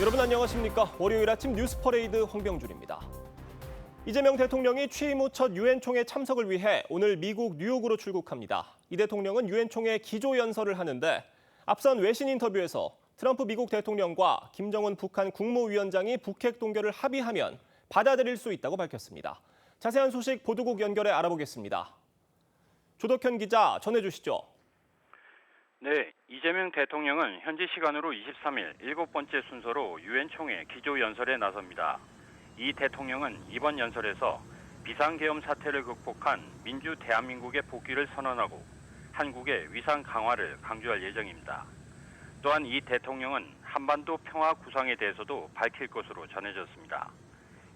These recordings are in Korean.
여러분 안녕하십니까? 월요일 아침 뉴스 퍼레이드 황병준입니다. 이재명 대통령이 취임 후 첫 유엔 총회 참석을 위해 오늘 미국 뉴욕으로 출국합니다. 이 대통령은 유엔 총회 기조 연설을 하는데 앞선 외신 인터뷰에서 트럼프 미국 대통령과 김정은 북한 국무위원장이 북핵 동결을 합의하면 받아들일 수 있다고 밝혔습니다. 자세한 소식 보도국 연결해 알아보겠습니다. 조덕현 기자 전해주시죠. 네, 이재명 대통령은 현지 시간으로 23일 7번째 순서로 유엔 총회 기조연설에 나섭니다. 이 대통령은 이번 연설에서 비상계엄 사태를 극복한 민주 대한민국의 복귀를 선언하고 한국의 위상 강화를 강조할 예정입니다. 또한 이 대통령은 한반도 평화 구상에 대해서도 밝힐 것으로 전해졌습니다.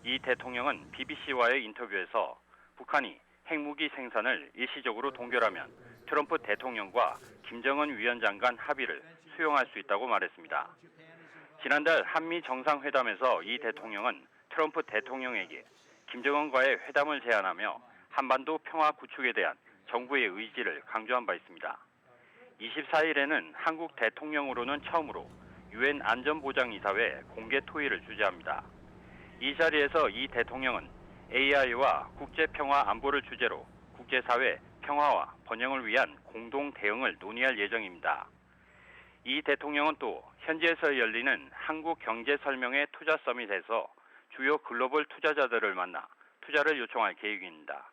이 대통령은 BBC와의 인터뷰에서 북한이 핵무기 생산을 일시적으로 동결하면 트럼프 대통령과 김정은 위원장 간 합의를 수용할 수 있다고 말했습니다. 지난달 한미 정상회담에서 이 대통령은 트럼프 대통령에게 김정은과의 회담을 제안하며 한반도 평화 구축에 대한 정부의 의지를 강조한 바 있습니다. 24일에는 한국 대통령으로는 처음으로 유엔 안전보장이사회 공개 토의를 주재합니다. 이 자리에서 이 대통령은 AI와 국제평화 안보를 주제로 국제사회 평화와 번영을 위한 공동 대응을 논의할 예정입니다. 이 대통령은 또 현지에서 열리는 한국경제설명회 투자 서밋에서 주요 글로벌 투자자들을 만나 투자를 요청할 계획입니다.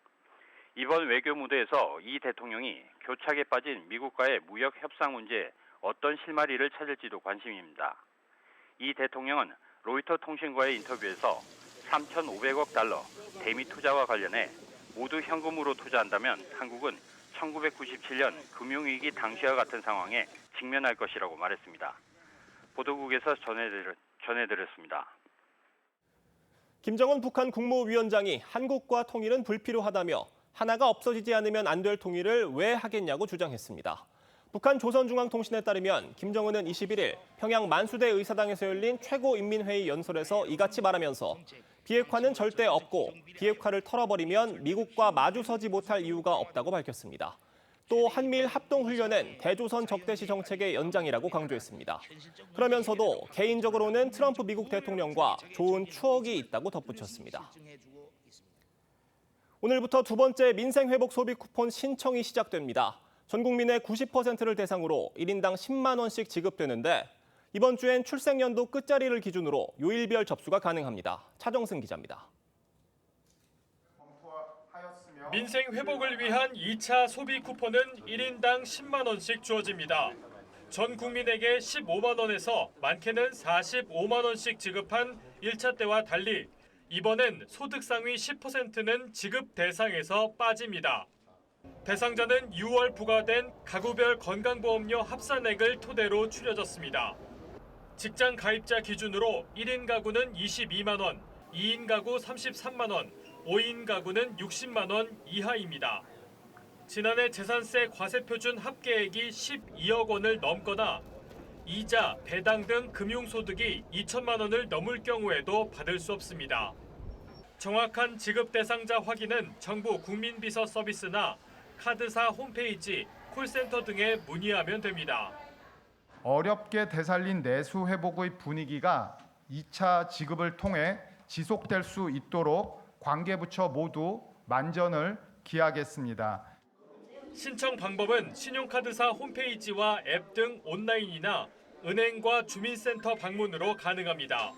이번 외교 무대에서 이 대통령이 교착에 빠진 미국과의 무역 협상 문제에 어떤 실마리를 찾을지도 관심입니다. 이 대통령은 로이터 통신과의 인터뷰에서 3,500억 달러 대미 투자와 관련해 모두 현금으로 투자한다면 한국은 1997년 금융위기 당시와 같은 상황에 직면할 것이라고 말했습니다. 보도국에서 전해드렸습니다. 김정은 북한 국무위원장이 한국과 통일은 불필요하다며 하나가 없어지지 않으면 안 될 통일을 왜 하겠냐고 주장했습니다. 북한 조선중앙통신에 따르면 김정은은 21일 평양 만수대 의사당에서 열린 최고인민회의 연설에서 이같이 말하면서 비핵화는 절대 없고 비핵화를 털어버리면 미국과 마주서지 못할 이유가 없다고 밝혔습니다. 또 한미일 합동훈련은 대조선 적대시 정책의 연장이라고 강조했습니다. 그러면서도 개인적으로는 트럼프 미국 대통령과 좋은 추억이 있다고 덧붙였습니다. 오늘부터 두 번째 민생회복 소비 쿠폰 신청이 시작됩니다. 전 국민의 90%를 대상으로 1인당 10만 원씩 지급되는데 이번 주엔 출생연도 끝자리를 기준으로 요일별 접수가 가능합니다. 차정승 기자입니다. 민생 회복을 위한 2차 소비 쿠폰은 1인당 10만 원씩 주어집니다. 전 국민에게 15만 원에서 많게는 45만 원씩 지급한 1차 때와 달리 이번엔 소득 상위 10%는 지급 대상에서 빠집니다. 대상자는 6월 부과된 가구별 건강보험료 합산액을 토대로 추려졌습니다. 직장 가입자 기준으로 1인 가구는 22만 원, 2인 가구 33만 원, 5인 가구는 60만 원 이하입니다. 지난해 재산세 과세표준 합계액이 12억 원을 넘거나 이자, 배당 등 금융소득이 2천만 원을 넘을 경우에도 받을 수 없습니다. 정확한 지급 대상자 확인은 정부 국민비서 서비스나 카드사 홈페이지, 콜센터 등에 문의하면 됩니다. 어렵게 되살린 내수 회복의 분위기가 2차 지급을 통해 지속될 수 있도록 관계부처 모두 만전을 기하겠습니다. 신청 방법은 신용카드사 홈페이지와 앱 등 온라인이나 은행과 주민센터 방문으로 가능합니다.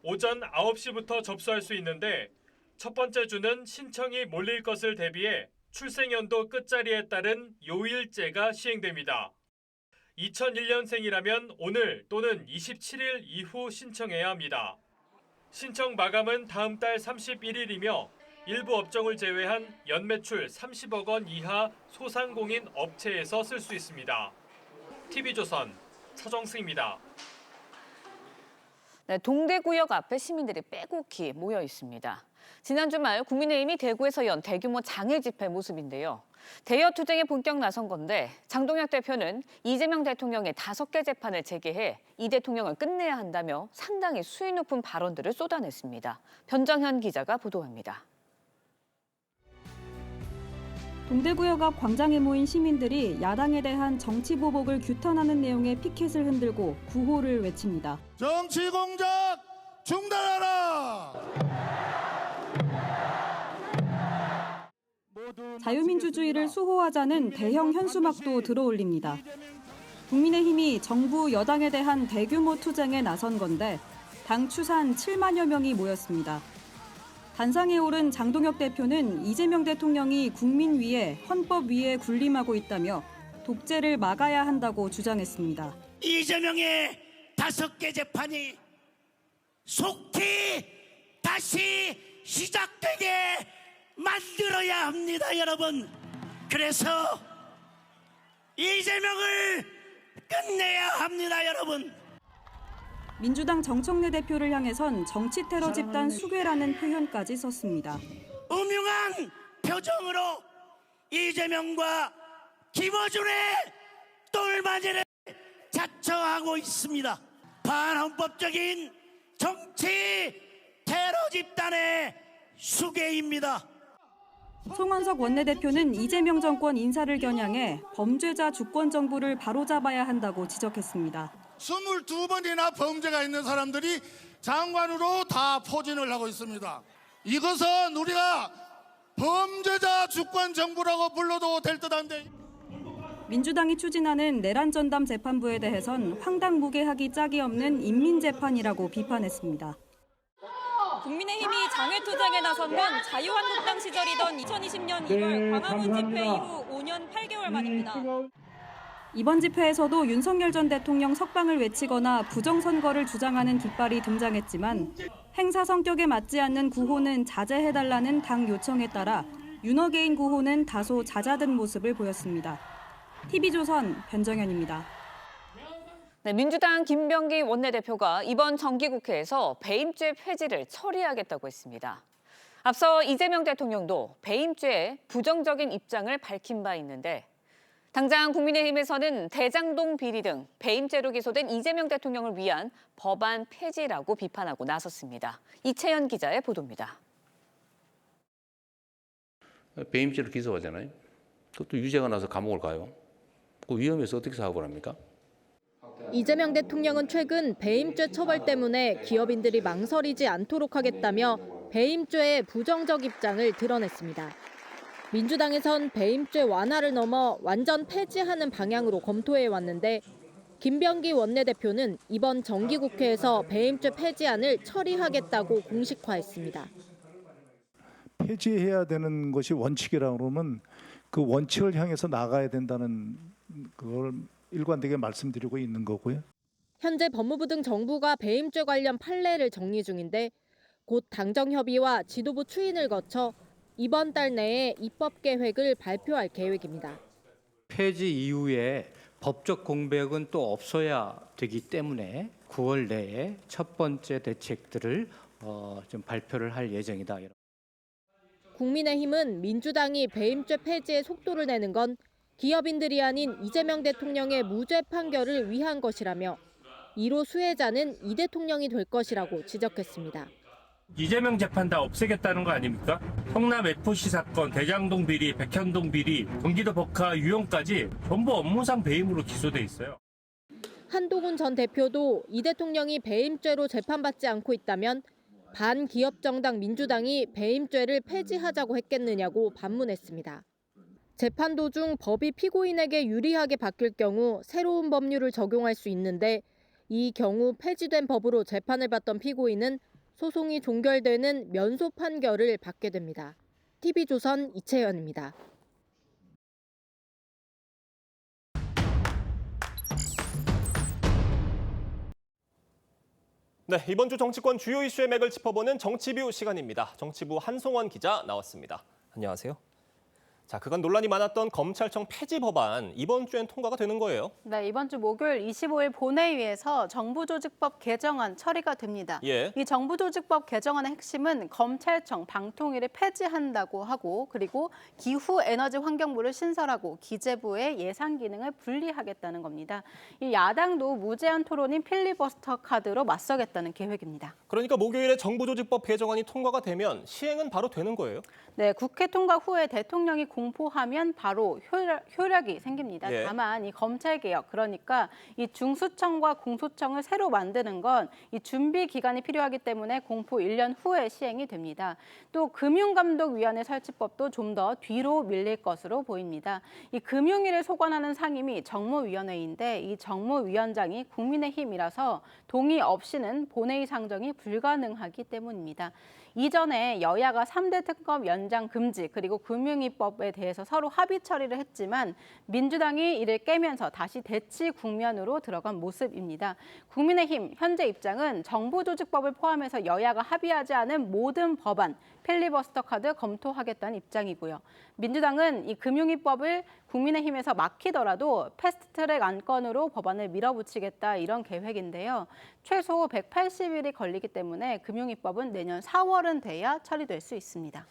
오전 9시부터 접수할 수 있는데 첫 번째 주는 신청이 몰릴 것을 대비해 출생연도 끝자리에 따른 요일제가 시행됩니다. 2001년생이라면 오늘 또는 27일 이후 신청해야 합니다. 신청 마감은 다음 달 31일이며 일부 업종을 제외한 연매출 30억 원 이하 소상공인 업체에서 쓸 수 있습니다. TV조선 차정승입니다. 네, 동대구역 앞에 시민들이 빼곡히 모여 있습니다. 지난 주말 국민의힘이 대구에서 연 대규모 장애 집회 모습인데요. 대여 투쟁에 본격 나선 건데 장동혁 대표는 이재명 대통령의 5개 재판을 제기해 이 대통령을 끝내야 한다며 상당히 수위 높은 발언들을 쏟아냈습니다. 변정현 기자가 보도합니다. 동대구역 앞 광장에 모인 시민들이 야당에 대한 정치 보복을 규탄하는 내용의 피켓을 흔들고 구호를 외칩니다. 정치 공작 중단하라! 자유민주주의를 수호하자는 대형 현수막도 들어올립니다. 국민의힘이 정부 여당에 대한 대규모 투쟁에 나선 건데 당 추산 7만여 명이 모였습니다. 단상에 오른 장동혁 대표는 이재명 대통령이 국민 위에 헌법 위에 군림하고 있다며 독재를 막아야 한다고 주장했습니다. 이재명의 5개 재판이 속히 다시 시작되게 만들어야 합니다, 여러분. 그래서 이재명을 끝내야 합니다, 여러분. 민주당 정청래 대표를 향해선 정치 테러 집단 수괴라는 표현까지 썼습니다. 음흉한 표정으로 이재명과 김어준의 똘마니를 자처하고 있습니다. 반헌법적인 정치 테러 집단의 수괴입니다. 송원석 원내대표는 이재명 정권 인사를 겨냥해 범죄자 주권 정부를 바로잡아야 한다고 지적했습니다. 22번이나 범죄가 있는 사람들이 장관으로 다 포진을 하고 있습니다. 이것은 우리가 범죄자 주권 정부라고 불러도 될 듯한데. 민주당이 추진하는 내란 전담 재판부에 대해선 황당무계하기 짝이 없는 인민재판이라고 비판했습니다. 국민의힘이 장외투쟁에 나선 건 자유한국당 시절이던 2020년 2월 광화문 집회 이후 5년 8개월 만입니다. 이번 집회에서도 윤석열 전 대통령 석방을 외치거나 부정선거를 주장하는 깃발이 등장했지만 행사 성격에 맞지 않는 구호는 자제해달라는 당 요청에 따라 윤어게인 구호는 다소 잦아든 모습을 보였습니다. TV조선 변정현입니다. 네, 민주당 김병기 원내대표가 이번 정기국회에서 배임죄 폐지를 처리하겠다고 했습니다. 앞서 이재명 대통령도 배임죄에 부정적인 입장을 밝힌 바 있는데 당장 국민의힘에서는 대장동 비리 등 배임죄로 기소된 이재명 대통령을 위한 법안 폐지라고 비판하고 나섰습니다. 이채연 기자의 보도입니다. 배임죄로 기소하잖아요. 그것도 유죄가 나서 감옥을 가요. 그 위험해서 어떻게 사업을 합니까? 이재명 대통령은 최근 배임죄 처벌 때문에 기업인들이 망설이지 않도록 하겠다며 배임죄의 부정적 입장을 드러냈습니다. 민주당에선 배임죄 완화를 넘어 완전 폐지하는 방향으로 검토해 왔는데 김병기 원내대표는 이번 정기국회에서 배임죄 폐지안을 처리하겠다고 공식화했습니다. 폐지해야 되는 것이 원칙이라고 그러면 그 원칙을 향해서 나가야 된다는 그걸 일관되게 말씀드리고 있는 거고요. 현재 법무부 등 정부가 배임죄 관련 판례를 정리 중인데 곧 당정협의와 지도부 추인을 거쳐 이번 달 내에 입법 계획을 발표할 계획입니다. 폐지 이후에 법적 공백은 또 없어야 되기 때문에 9월 내에 첫 번째 대책들을 좀 발표를 할 예정이다. 국민의힘은 민주당이 배임죄 폐지에 속도를 내는 건 기업인들이 아닌 이재명 대통령의 무죄 판결을 위한 것이라며 1호 수혜자는 이 대통령이 될 것이라고 지적했습니다. 이재명 재판 다 없애겠다는 거 아닙니까? 성남 FC 사건, 대장동 비리, 백현동 비리, 경기도 법카 유용까지 전부 업무상 배임으로 기소돼 있어요. 한동훈 전 대표도 이 대통령이 배임죄로 재판받지 않고 있다면 반기업 정당 민주당이 배임죄를 폐지하자고 했겠느냐고 반문했습니다. 재판 도중 법이 피고인에게 유리하게 바뀔 경우 새로운 법률을 적용할 수 있는데 이 경우 폐지된 법으로 재판을 받던 피고인은 소송이 종결되는 면소 판결을 받게 됩니다. TV조선 이채연입니다. 네, 이번 주 정치권 주요 이슈의 맥을 짚어보는 정치뷰 시간입니다. 정치부 한송원 기자 나왔습니다. 안녕하세요. 자, 그간 논란이 많았던 검찰청 폐지 법안 이번 주엔 통과가 되는 거예요? 네, 이번 주 목요일 25일 본회의에서 정부조직법 개정안 처리가 됩니다. 예. 이 정부조직법 개정안의 핵심은 검찰청, 방통위를 폐지한다고 하고 그리고 기후에너지환경부를 신설하고 기재부의 예산 기능을 분리하겠다는 겁니다. 이 야당도 무제한 토론인 필리버스터 카드로 맞서겠다는 계획입니다. 그러니까 목요일에 정부조직법 개정안이 통과가 되면 시행은 바로 되는 거예요? 네, 국회 통과 후에 대통령이 공포하면 바로 효력이 생깁니다. 예. 다만 이 검찰개혁, 그러니까 이 중수청과 공수청을 새로 만드는 건 이 준비 기간이 필요하기 때문에 공포 1년 후에 시행이 됩니다. 또 금융감독위원회 설치법도 좀 더 뒤로 밀릴 것으로 보입니다. 이 금융위를 소관하는 상임위 정무위원회인데 이 정무위원장이 국민의힘이라서 동의 없이는 본회의 상정이 불가능하기 때문입니다. 이전에 여야가 3대 특검 연장 금지 그리고 금융위법에 대해서 서로 합의 처리를 했지만 민주당이 이를 깨면서 다시 대치 국면으로 들어간 모습입니다. 국민의힘 현재 입장은 정부조직법을 포함해서 여야가 합의하지 않은 모든 법안 필리버스터 카드 검토하겠다는 입장이고요. 민주당은 이 금융위법을 국민의힘에서 막히더라도 패스트트랙 안건으로 법안을 밀어붙이겠다 이런 계획인데요. 최소 180일이 걸리기 때문에 금융위법은 내년 4월은 돼야 처리될 수 있습니다.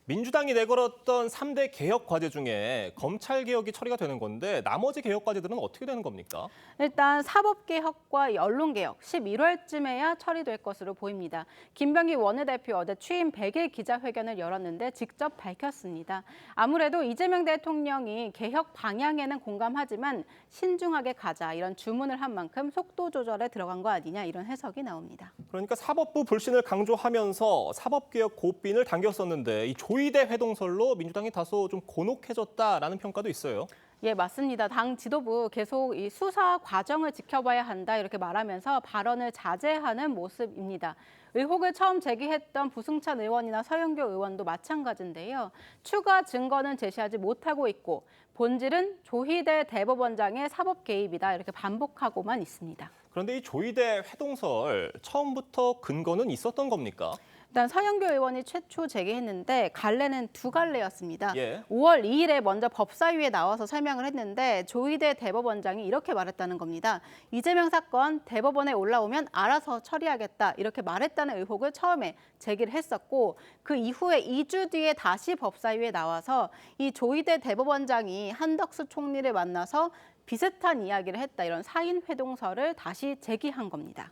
민주당이 내걸었던 3대 개혁 과제 중에 검찰 개혁이 처리가 되는 건데 나머지 개혁 과제들은 어떻게 되는 겁니까? 일단 사법개혁과 언론개혁 11월쯤에야 처리될 것으로 보입니다. 김병기 원내대표 어제 취임 100일 기자회견을 열었는데 직접 밝혔습니다. 아무래도 이재명 대통령이 개혁 방향에는 공감하지만 신중하게 가자 이런 주문을 한 만큼 속도 조절에 들어간 거 아니냐 이런 해석이 나옵니다. 그러니까 사법부 불신을 강조하면서 사법개혁 고삐를 당겼었는데 이 조이대 회동설로 민주당이 다소 좀 곤혹해졌다라는 평가도 있어요. 예, 맞습니다. 당 지도부 계속 이 수사 과정을 지켜봐야 한다 이렇게 말하면서 발언을 자제하는 모습입니다. 의혹을 처음 제기했던 부승찬 의원이나 서영교 의원도 마찬가지인데요. 추가 증거는 제시하지 못하고 있고 본질은 조희대 대법원장의 사법 개입이다 이렇게 반복하고만 있습니다. 그런데 이 조이대 회동설 처음부터 근거는 있었던 겁니까? 일단 서영교 의원이 최초 제기했는데 갈래는 두 갈래였습니다. 예. 5월 2일에 먼저 법사위에 나와서 설명을 했는데 조희대 대법원장이 이렇게 말했다는 겁니다. 이재명 사건 대법원에 올라오면 알아서 처리하겠다 이렇게 말했다는 의혹을 처음에 제기를 했었고 그 이후에 2주 뒤에 다시 법사위에 나와서 이 조희대 대법원장이 한덕수 총리를 만나서 비슷한 이야기를 했다 이런 사인 회동설을 다시 제기한 겁니다.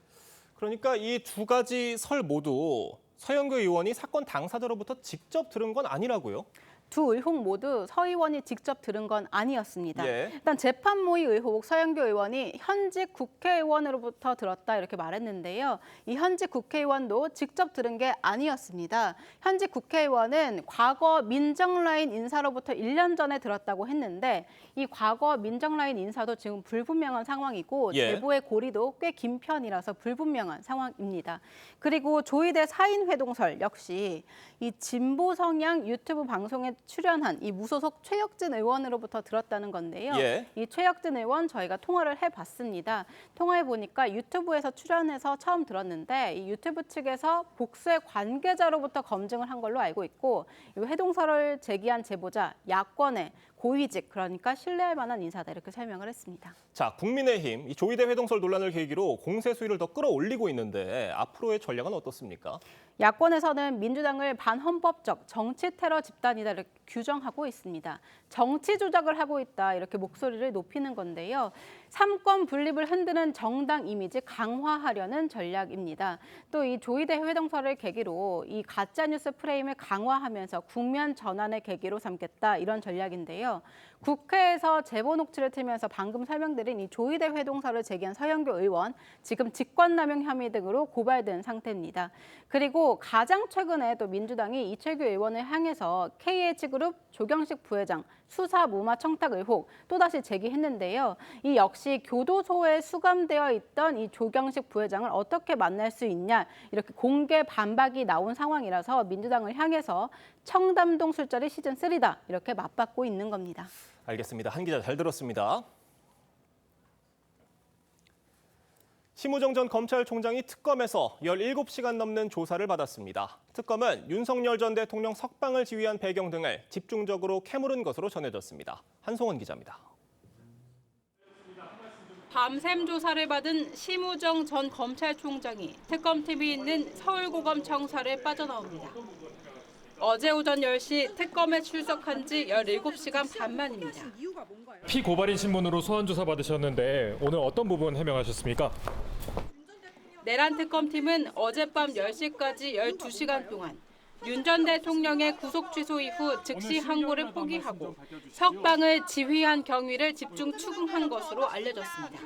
그러니까 이 두 가지 설 모두 서영교 의원이 사건 당사자로부터 직접 들은 건 아니라고요? 두 의혹 모두 서 의원이 직접 들은 건 아니었습니다. 예. 일단 재판 모의 의혹 서영교 의원이 현직 국회의원으로부터 들었다 이렇게 말했는데요. 이 현직 국회의원도 직접 들은 게 아니었습니다. 현직 국회의원은 과거 민정라인 인사로부터 1년 전에 들었다고 했는데 이 과거 민정라인 인사도 지금 불분명한 상황이고 예. 제보의 고리도 꽤 긴 편이라서 불분명한 상황입니다. 그리고 조희대 사인회동설 역시 이 진보 성향 유튜브 방송에 출연한 이 무소속 최혁진 의원으로부터 들었다는 건데요. 예. 이 최혁진 의원 저희가 통화를 해봤습니다. 통화해 보니까 유튜브에서 출연해서 처음 들었는데 이 유튜브 측에서 복수의 관계자로부터 검증을 한 걸로 알고 있고 이 회동설을 제기한 제보자 야권의 고위직 그러니까 신뢰할 만한 인사다 이렇게 설명을 했습니다. 자, 국민의힘 이 조이대 회동설 논란을 계기로 공세 수위를 더 끌어올리고 있는데 앞으로의 전략은 어떻습니까? 야권에서는 민주당을 반헌법적 정치 테러 집단이다 이렇게 규정하고 있습니다. 정치 조작을 하고 있다 이렇게 목소리를 높이는 건데요. 삼권 분립을 흔드는 정당 이미지 강화하려는 전략입니다. 또 이 조이대 회동설을 계기로 이 가짜뉴스 프레임을 강화하면서 국면 전환의 계기로 삼겠다 이런 전략인데요. 국회에서 제보 녹취를 틀면서 방금 설명드린 이 조이대 회동설을 제기한 서영교 의원 지금 직권남용 혐의 등으로 고발된 상태입니다. 그리고 가장 최근에 또 민주당이 이철규 의원을 향해서 KH그룹 조경식 부회장 수사 무마 청탁 의혹 또다시 제기했는데요. 이 역시 교도소에 수감되어 있던 이 조경식 부회장을 어떻게 만날 수 있냐 이렇게 공개 반박이 나온 상황이라서 민주당을 향해서 청담동 술자리 시즌3다 이렇게 맞받고 있는 겁니다. 알겠습니다. 한 기자 잘 들었습니다. 심우정 전 검찰총장이 특검에서 17시간 넘는 조사를 받았습니다. 특검은 윤석열 전 대통령 석방을 지휘한 배경 등을 집중적으로 캐물은 것으로 전해졌습니다. 한송원 기자입니다. 밤샘 조사를 받은 심우정 전 검찰총장이 특검팀이 있는 서울고검청사를 빠져나옵니다. 어제 오전 10시 특검에 출석한 지 17시간 반 만입니다. 피고발인 신문으로 소환 조사 받으셨는데 오늘 어떤 부분 해명하셨습니까? 내란 특검팀은 어젯밤 10시까지 12시간 동안 윤 전 대통령의 구속 취소 이후 즉시 항고를 포기하고 석방을 지휘한 경위를 집중 추궁한 것으로 알려졌습니다.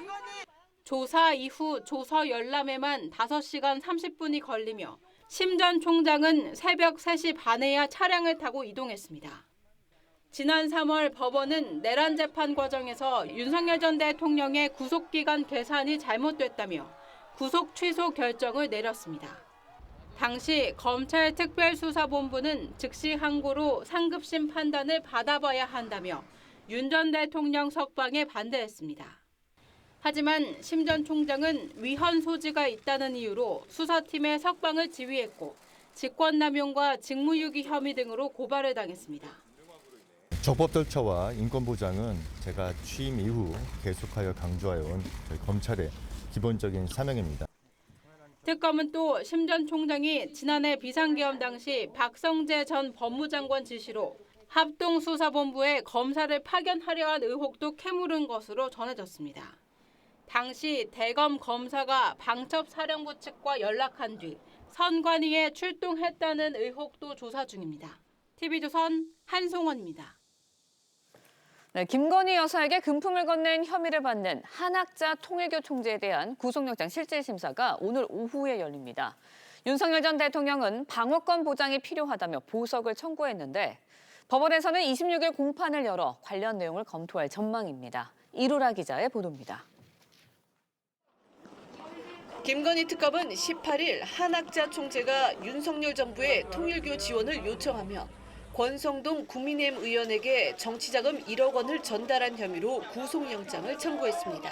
조사 이후 조서 열람에만 5시간 30분이 걸리며 심 전 총장은 새벽 3시 반에야 차량을 타고 이동했습니다. 지난 3월 법원은 내란 재판 과정에서 윤석열 전 대통령의 구속기간 계산이 잘못됐다며 구속 취소 결정을 내렸습니다. 당시 검찰 특별수사본부는 즉시 항고로 상급심 판단을 받아봐야 한다며 윤 전 대통령 석방에 반대했습니다. 하지만 심 전 총장은 위헌 소지가 있다는 이유로 수사팀의 석방을 지휘했고 직권남용과 직무유기 혐의 등으로 고발을 당했습니다. 적법 절차와 인권 보장은 제가 취임 이후 계속하여 강조해 온 저희 검찰의 기본적인 사명입니다. 특검은 또 심 전 총장이 지난해 비상계엄 당시 박성재 전 법무장관 지시로 합동수사본부에 검사를 파견하려 한 의혹도 캐물은 것으로 전해졌습니다. 당시 대검 검사가 방첩사령부 측과 연락한 뒤 선관위에 출동했다는 의혹도 조사 중입니다. TV조선 한송원입니다. 네, 김건희 여사에게 금품을 건넨 혐의를 받는 한학자 통일교 총재에 대한 구속영장 실질심사가 오늘 오후에 열립니다. 윤석열 전 대통령은 방어권 보장이 필요하다며 보석을 청구했는데 법원에서는 26일 공판을 열어 관련 내용을 검토할 전망입니다. 이루라 기자의 보도입니다. 김건희 특검은 18일 한학자 총재가 윤석열 정부의 통일교 지원을 요청하며 권성동 국민의힘 의원에게 정치자금 1억 원을 전달한 혐의로 구속영장을 청구했습니다.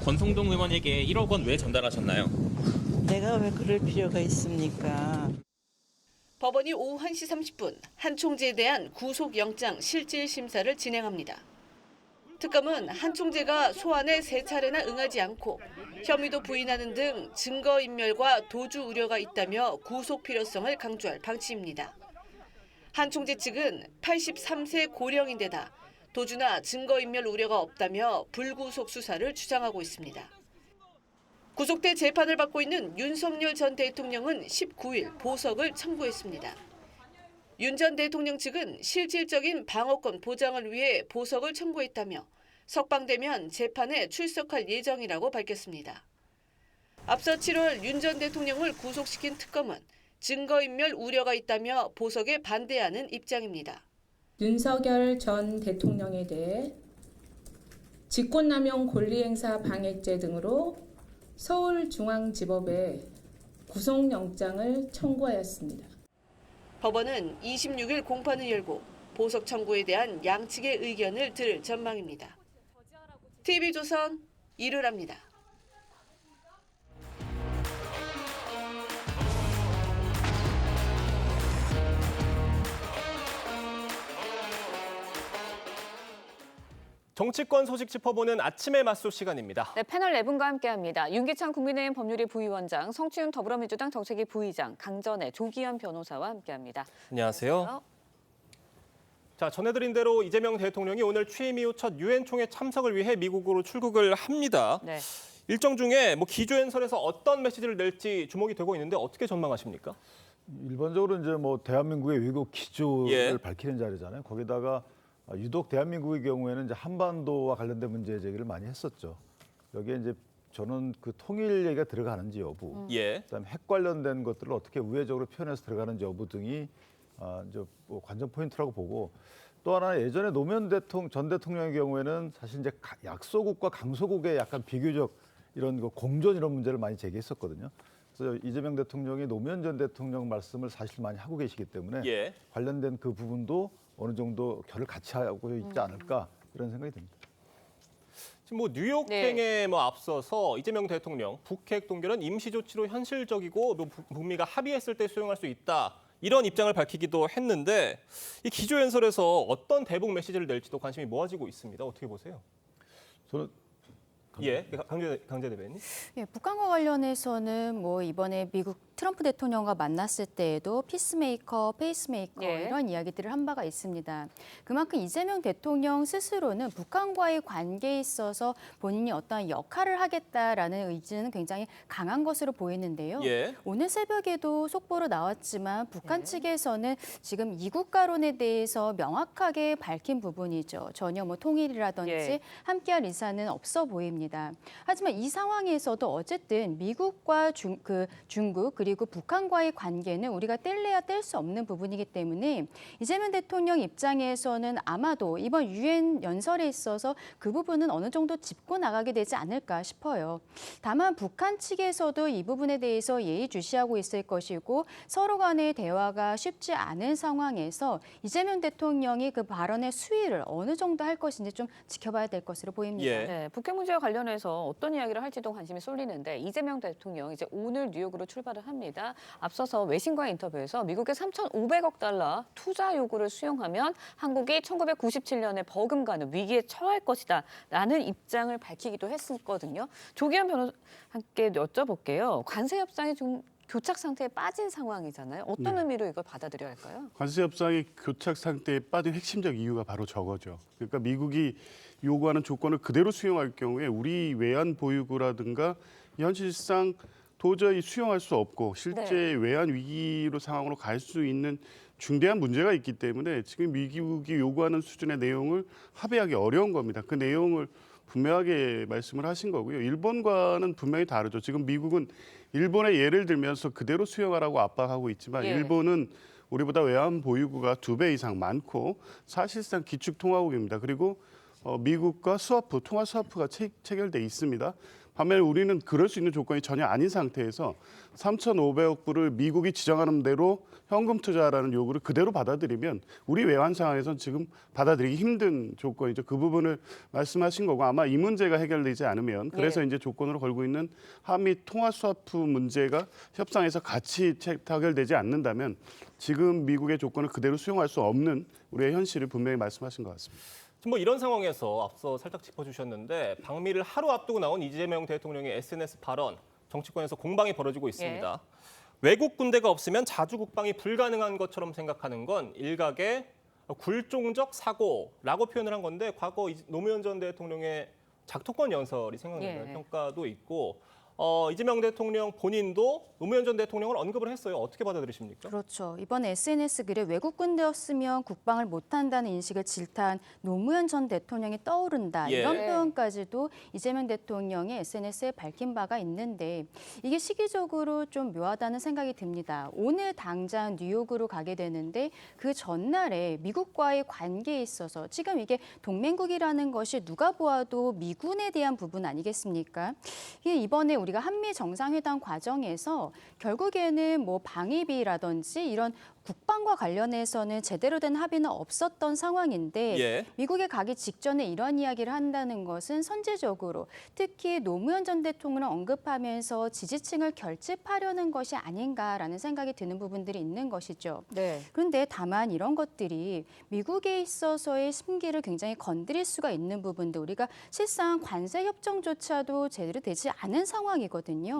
권성동 의원에게 1억 원 왜 전달하셨나요? 내가 왜 그럴 필요가 있습니까? 법원이 오후 1시 30분 한 총재에 대한 구속영장 실질심사를 진행합니다. 특검은 한 총재가 소환에 3차례나 응하지 않고 혐의도 부인하는 등 증거인멸과 도주 우려가 있다며 구속 필요성을 강조할 방침입니다. 한 총재 측은 83세 고령인데다 도주나 증거인멸 우려가 없다며 불구속 수사를 주장하고 있습니다. 구속돼 재판을 받고 있는 윤석열 전 대통령은 19일 보석을 청구했습니다. 윤 전 대통령 측은 실질적인 방어권 보장을 위해 보석을 청구했다며 석방되면 재판에 출석할 예정이라고 밝혔습니다. 앞서 7월 윤 전 대통령을 구속시킨 특검은 증거인멸 우려가 있다며 보석에 반대하는 입장입니다. 윤석열 전 대통령에 대해 직권남용 권리행사 방해죄 등으로 서울중앙지법에 구속영장을 청구하였습니다. 법원은 26일 공판을 열고 보석 청구에 대한 양측의 의견을 들을 전망입니다. TV조선 이루라입니다. 정치권 소식 짚어보는 아침의 맞소 시간입니다. 네, 패널 4분과 함께합니다. 윤기찬 국민의힘 법률위 부위원장, 성추윤 더불어민주당 정책위 부의장, 강전애 조기현 변호사와 함께합니다. 안녕하세요. 자, 전해드린 대로 이재명 대통령이 오늘 취임 이후 첫 유엔 총회 참석을 위해 미국으로 출국을 합니다. 네. 일정 중에 기조연설에서 어떤 메시지를 낼지 주목이 되고 있는데 어떻게 전망하십니까? 일반적으로 이제 대한민국의 외교 기조를 예. 밝히는 자리잖아요. 거기다가 유독 대한민국의 경우에는 이제 한반도와 관련된 문제 제기를 많이 했었죠. 여기에 이제 저는 그 통일 얘기가 들어가는지 여부, 예. 그다음에 핵 관련된 것들을 어떻게 우회적으로 표현해서 들어가는지 여부 등이 이제 관전 포인트라고 보고, 또 하나 예전에 노무현 전 대통령의 경우에는 사실 이제 약소국과 강소국의 약간 비교적 이런 공존 이런 문제를 많이 제기했었거든요. 그래서 이재명 대통령이 노무현 전 대통령 말씀을 사실 많이 하고 계시기 때문에 예. 관련된 그 부분도 어느 정도 결을 같이 하고 있지 않을까 이런 생각이 듭니다. 지금 뉴욕행에 앞서서 이재명 대통령 북핵 동결은 임시 조치로 현실적이고 북미가 합의했을 때 수용할 수 있다. 이런 입장을 밝히기도 했는데 이 기조연설에서 어떤 대북 메시지를 낼지도 관심이 모아지고 있습니다. 어떻게 보세요? 저는 예, 강재 대변인. 예, 북한과 관련해서는 뭐 이번에 미국 트럼프 대통령과 만났을 때에도 피스메이커, 페이스메이커 예. 이런 이야기들을 한 바가 있습니다. 그만큼 이재명 대통령 스스로는 북한과의 관계에 있어서 본인이 어떠한 역할을 하겠다라는 의지는 굉장히 강한 것으로 보이는데요. 예. 오늘 새벽에도 속보로 나왔지만 북한 측에서는 지금 이국가론에 대해서 명확하게 밝힌 부분이죠. 전혀 뭐 통일이라든지 예. 함께할 의사는 없어 보입니다. 하지만 이 상황에서도 어쨌든 미국과 중국 그리고 북한과의 관계는 우리가 뗄래야 뗄 수 없는 부분이기 때문에 이재명 대통령 입장에서는 아마도 이번 유엔 연설에 있어서 그 부분은 어느 정도 짚고 나가게 되지 않을까 싶어요. 다만 북한 측에서도 이 부분에 대해서 예의주시하고 있을 것이고 서로 간의 대화가 쉽지 않은 상황에서 이재명 대통령이 그 발언의 수위를 어느 정도 할 것인지 좀 지켜봐야 될 것으로 보입니다. 예. 네, 북핵 문제와 관련해서 어떤 이야기를 할지도 관심이 쏠리는데 이재명 대통령 이제 오늘 뉴욕으로 출발을 합니다. 앞서서 외신과의 인터뷰에서 미국의 3,500억 달러 투자 요구를 수용하면 한국이 1997년에 버금가는 위기에 처할 것이다 라는 입장을 밝히기도 했었거든요. 조기현 변호사께 여쭤볼게요. 관세 협상이 좀 교착 상태에 빠진 상황이잖아요. 어떤 의미로 이걸 받아들여야 할까요? 관세 협상이 교착 상태에 빠진 핵심적 이유가 바로 저거죠. 그러니까 미국이 요구하는 조건을 그대로 수용할 경우에 우리 외환 보유고라든가 현실상 도저히 수용할 수 없고 실제 외환 위기로 상황으로 갈 수 있는 중대한 문제가 있기 때문에 지금 미국이 요구하는 수준의 내용을 합의하기 어려운 겁니다. 그 내용을 분명하게 말씀을 하신 거고요. 일본과는 분명히 다르죠. 지금 미국은 일본의 예를 들면서 그대로 수용하라고 압박하고 있지만 일본은 우리보다 외환 보유고가 2배 이상 많고 사실상 기축통화국입니다. 그리고 미국과 스와프, 통화 스와프가 체결돼 있습니다. 반면에 우리는 그럴 수 있는 조건이 전혀 아닌 상태에서 3,500억 불을 미국이 지정하는 대로 현금 투자라는 요구를 그대로 받아들이면 우리 외환 상황에선 지금 받아들이기 힘든 조건이죠. 그 부분을 말씀하신 거고 아마 이 문제가 해결되지 않으면 그래서 이제 조건으로 걸고 있는 한미 통화 스와프 문제가 협상에서 같이 타결되지 않는다면 지금 미국의 조건을 그대로 수용할 수 없는 우리의 현실을 분명히 말씀하신 것 같습니다. 뭐 이런 상황에서 앞서 살짝 짚어주셨는데 방미를 하루 앞두고 나온 이재명 대통령의 SNS 발언, 정치권에서 공방이 벌어지고 있습니다. 외국 군대가 없으면 자주 국방이 불가능한 것처럼 생각하는 건 일각의 굴종적 사고라고 표현을 한 건데 과거 노무현 전 대통령의 작토권 연설이 생각나는 평가도 있고 이재명 대통령 본인도 노무현 전 대통령을 언급을 했어요. 어떻게 받아들이십니까? 그렇죠. 이번 SNS 글에 외국 군대였으면 국방을 못한다는 인식을 질타한 노무현 전 대통령이 떠오른다. 이런 표현까지도 이재명 대통령의 SNS에 밝힌 바가 있는데 이게 시기적으로 좀 묘하다는 생각이 듭니다. 오늘 당장 뉴욕으로 가게 되는데 그 전날에 미국과의 관계에 있어서 지금 이게 동맹국이라는 것이 누가 보아도 미군에 대한 부분 아니겠습니까? 이게 이번에 우리가 한미 정상회담 과정에서 결국에는 뭐 방위비라든지 이런 국방과 관련해서는 제대로 된 합의는 없었던 상황인데 미국에 가기 직전에 이런 이야기를 한다는 것은 선제적으로 특히 노무현 전 대통령을 언급하면서 지지층을 결집하려는 것이 아닌가라는 생각이 드는 부분들이 있는 것이죠. 그런데 다만 이런 것들이 미국에 있어서의 심기를 굉장히 건드릴 수가 있는 부분도 우리가 실상 관세 협정조차도 제대로 되지 않은 상황이거든요.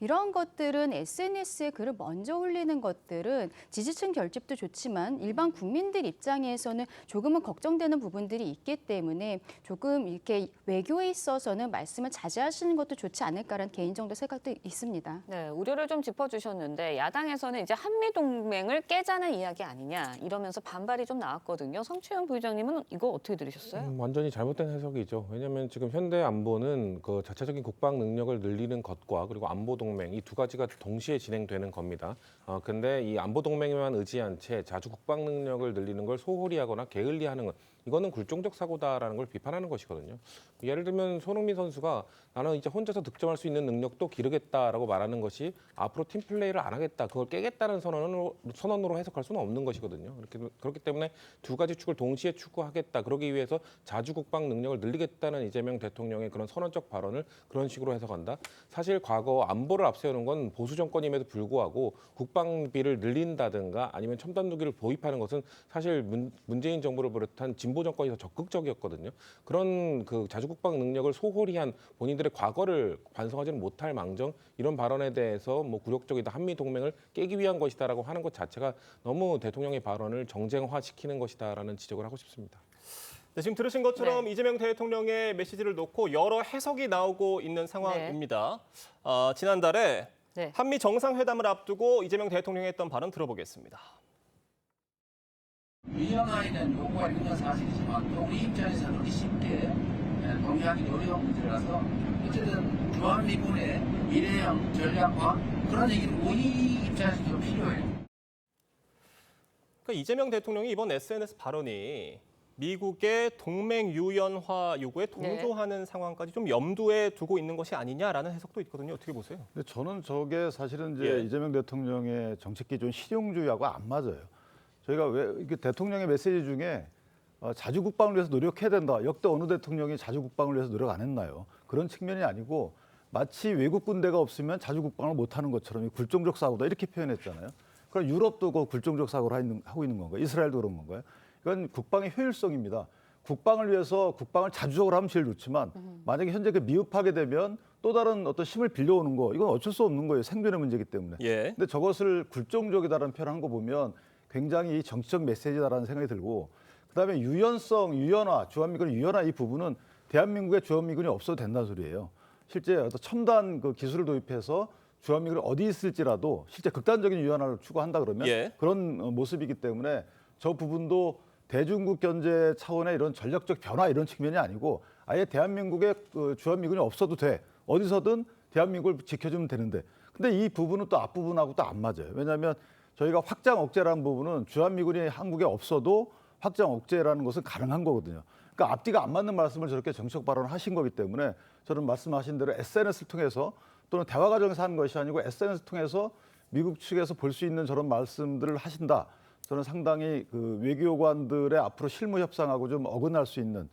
이런 것들은 SNS에 글을 먼저 올리는 것들은 지지층 결집도 좋지만 일반 국민들 입장에서는 조금은 걱정되는 부분들이 있기 때문에 조금 이렇게 외교에 있어서는 말씀을 자제하시는 것도 좋지 않을까라는 개인적인 생각도 있습니다. 네, 우려를 좀 짚어주셨는데 야당에서는 이제 한미 동맹을 깨자는 이야기 아니냐 이러면서 반발이 좀 나왔거든요. 성추영 부의장님은 이거 어떻게 들으셨어요? 완전히 잘못된 해석이죠. 왜냐하면 지금 현대 안보는 그 자체적인 국방 능력을 늘리는 것과 그리고 안보 동맹 이 두 가지가 동시에 진행되는 겁니다. 근데 이 안보 동맹에만 의지한 채 자주 국방 능력을 늘리는 걸 소홀히 하거나 게을리하는 것 이거는 굴종적 사고다라는 걸 비판하는 것이거든요. 예를 들면 손흥민 선수가 나는 이제 혼자서 득점할 수 있는 능력도 기르겠다라고 말하는 것이 앞으로 팀 플레이를 안 하겠다, 그걸 깨겠다는 선언으로 해석할 수는 없는 것이거든요. 그렇기 때문에 두 가지 축을 동시에 추구하겠다, 그러기 위해서 자주 국방 능력을 늘리겠다는 이재명 대통령의 그런 선언적 발언을 그런 식으로 해석한다. 사실 과거 안보를 앞세우는 건 보수 정권임에도 불구하고 국방비를 늘린다든가 아니면 첨단 무기를 도입하는 것은 사실 문재인 정부를 비롯한 진보 안보 정권이 더 적극적이었거든요. 그런 그 자주국방 능력을 소홀히 한 본인들의 과거를 반성하지는 못할 망정 이런 발언에 대해서 뭐 굴욕적이다, 한미 동맹을 깨기 위한 것이다라고 하는 것 자체가 너무 대통령의 발언을 정쟁화시키는 것이다라는 지적을 하고 싶습니다. 네, 지금 들으신 것처럼 이재명 대통령의 메시지를 놓고 여러 해석이 나오고 있는 상황입니다. 지난달에 한미 정상회담을 앞두고 이재명 대통령이 했던 발언 들어보겠습니다. 유연화에는 요구가 있는 건 사실이지만 또 우리 입장에서는 그렇게 쉽게 동의하기 어려운 문제라서 어쨌든 주한미군의 미래형 전략과 그런 얘기는 우리 입장에서 좀 필요해요. 그러니까 이재명 대통령이 이번 SNS 발언이 미국의 동맹 유연화 요구에 동조하는 상황까지 좀 염두에 두고 있는 것이 아니냐라는 해석도 있거든요. 어떻게 보세요? 근데 저는 저게 사실은 이제 이재명 대통령의 정책 기준 실용주의하고 안 맞아요. 저희가 왜 이게 대통령의 메시지 중에 자주 국방을 위해서 노력해야 된다. 역대 어느 대통령이 자주 국방을 위해서 노력 안 했나요? 그런 측면이 아니고 마치 외국 군대가 없으면 자주 국방을 못 하는 것처럼 굴종적 사고다 이렇게 표현했잖아요. 그럼 유럽도 그 굴종적 사고를 하고 있는 건가요? 이스라엘도 그런 건가요? 이건 국방의 효율성입니다. 국방을 위해서 국방을 자주적으로 하면 제일 좋지만 만약에 현재 그 미흡하게 되면 또 다른 어떤 힘을 빌려오는 거 이건 어쩔 수 없는 거예요. 생존의 문제이기 때문에. 근데 저것을 굴종적이다라는 표현한 거 보면 굉장히 정치적 메시지다라는 생각이 들고 그다음에 유연성, 유연화, 주한미군 유연화 이 부분은 대한민국에 주한미군이 없어도 된다는 소리예요. 실제 어떤 첨단 그 기술을 도입해서 주한미군이 어디 있을지라도 실제 극단적인 유연화를 추구한다 그러면 그런 모습이기 때문에 저 부분도 대중국 견제 차원의 이런 전략적 변화 이런 측면이 아니고 아예 대한민국에 그 주한미군이 없어도 돼. 어디서든 대한민국을 지켜주면 되는데. 근데 이 부분은 또 앞부분하고 또 안 맞아요. 왜냐하면 저희가 확장 억제라는 부분은 주한미군이 한국에 없어도 확장 억제라는 것은 가능한 거거든요. 그러니까 앞뒤가 안 맞는 말씀을 저렇게 정책 발언을 하신 거기 때문에 저는 말씀하신 대로 SNS를 통해서 또는 대화 과정에서 하는 것이 아니고 SNS를 통해서 미국 측에서 볼 수 있는 저런 말씀들을 하신다. 저는 상당히 그 외교관들의 앞으로 실무 협상하고 좀 어긋날 수 있는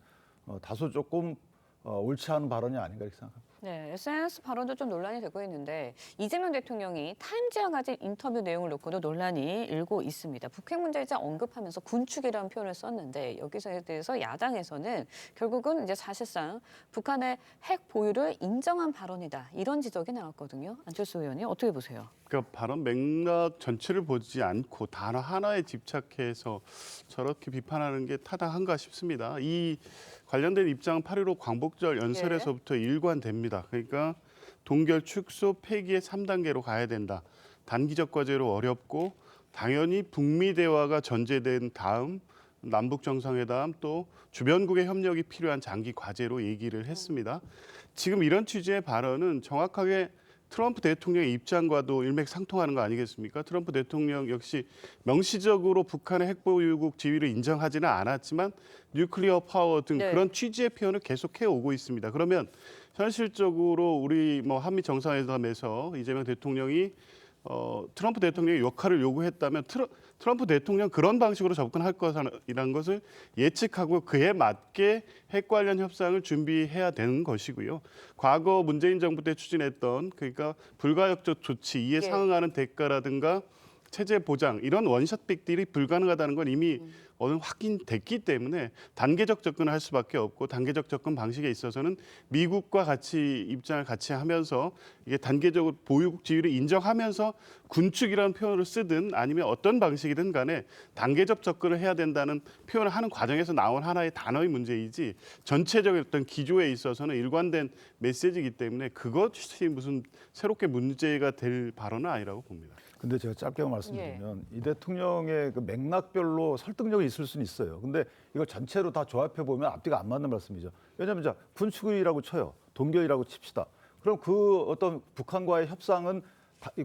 다소 조금 옳지 않은 발언이 아닌가 이렇게 생각합니다. 네, SNS 발언도 좀 논란이 되고 있는데 이재명 대통령이 타임지와 가진 인터뷰 내용을 놓고도 논란이 일고 있습니다. 북핵 문제를 언급하면서 군축이라는 표현을 썼는데 여기서에 대해서 야당에서는 결국은 이제 사실상 북한의 핵 보유를 인정한 발언이다 이런 지적이 나왔거든요. 안철수 의원이 어떻게 보세요? 그러니까 발언 맥락 전체를 보지 않고 단어 하나에 집착해서 저렇게 비판하는 게 타당한가 싶습니다. 이 관련된 입장은 8.15 광복절 연설에서부터 일관됩니다. 그러니까 동결 축소 폐기의 3단계로 가야 된다. 단기적 과제로 어렵고 당연히 북미 대화가 전제된 다음 남북 정상회담 또 주변국의 협력이 필요한 장기 과제로 얘기를 했습니다. 지금 이런 취지의 발언은 정확하게 트럼프 대통령의 입장과도 일맥상통하는 거 아니겠습니까? 트럼프 대통령 역시 명시적으로 북한의 핵보유국 지위를 인정하지는 않았지만 뉴클리어 파워 등 그런 취지의 표현을 계속해 오고 있습니다. 그러면 현실적으로 우리 뭐 한미 정상회담에서 이재명 대통령이 트럼프 대통령의 역할을 요구했다면 트럼프 대통령 그런 방식으로 접근할 것이라는 것을 예측하고 그에 맞게 핵 관련 협상을 준비해야 되는 것이고요. 과거 문재인 정부 때 추진했던 그러니까 불가역적 조치, 이에 상응하는 대가라든가 체제 보장 이런 원샷 빅딜이 불가능하다는 건 이미 어느 확인됐기 때문에 단계적 접근을 할 수밖에 없고 단계적 접근 방식에 있어서는 미국과 같이 입장을 같이 하면서 이게 단계적으로 보유국 지위를 인정하면서 군축이라는 표현을 쓰든 아니면 어떤 방식이든 간에 단계적 접근을 해야 된다는 표현을 하는 과정에서 나온 하나의 단어의 문제이지 전체적인 어떤 기조에 있어서는 일관된 메시지이기 때문에 그것이 무슨 새롭게 문제가 될 발언은 아니라고 봅니다. 근데 제가 짧게 말씀드리면 이 대통령의 그 맥락별로 설득력이 있을 수는 있어요. 근데 이걸 전체로 다 조합해 보면 앞뒤가 안 맞는 말씀이죠. 왜냐하면 자 군축이라고 쳐요. 동결이라고 칩시다. 그럼 그 어떤 북한과의 협상은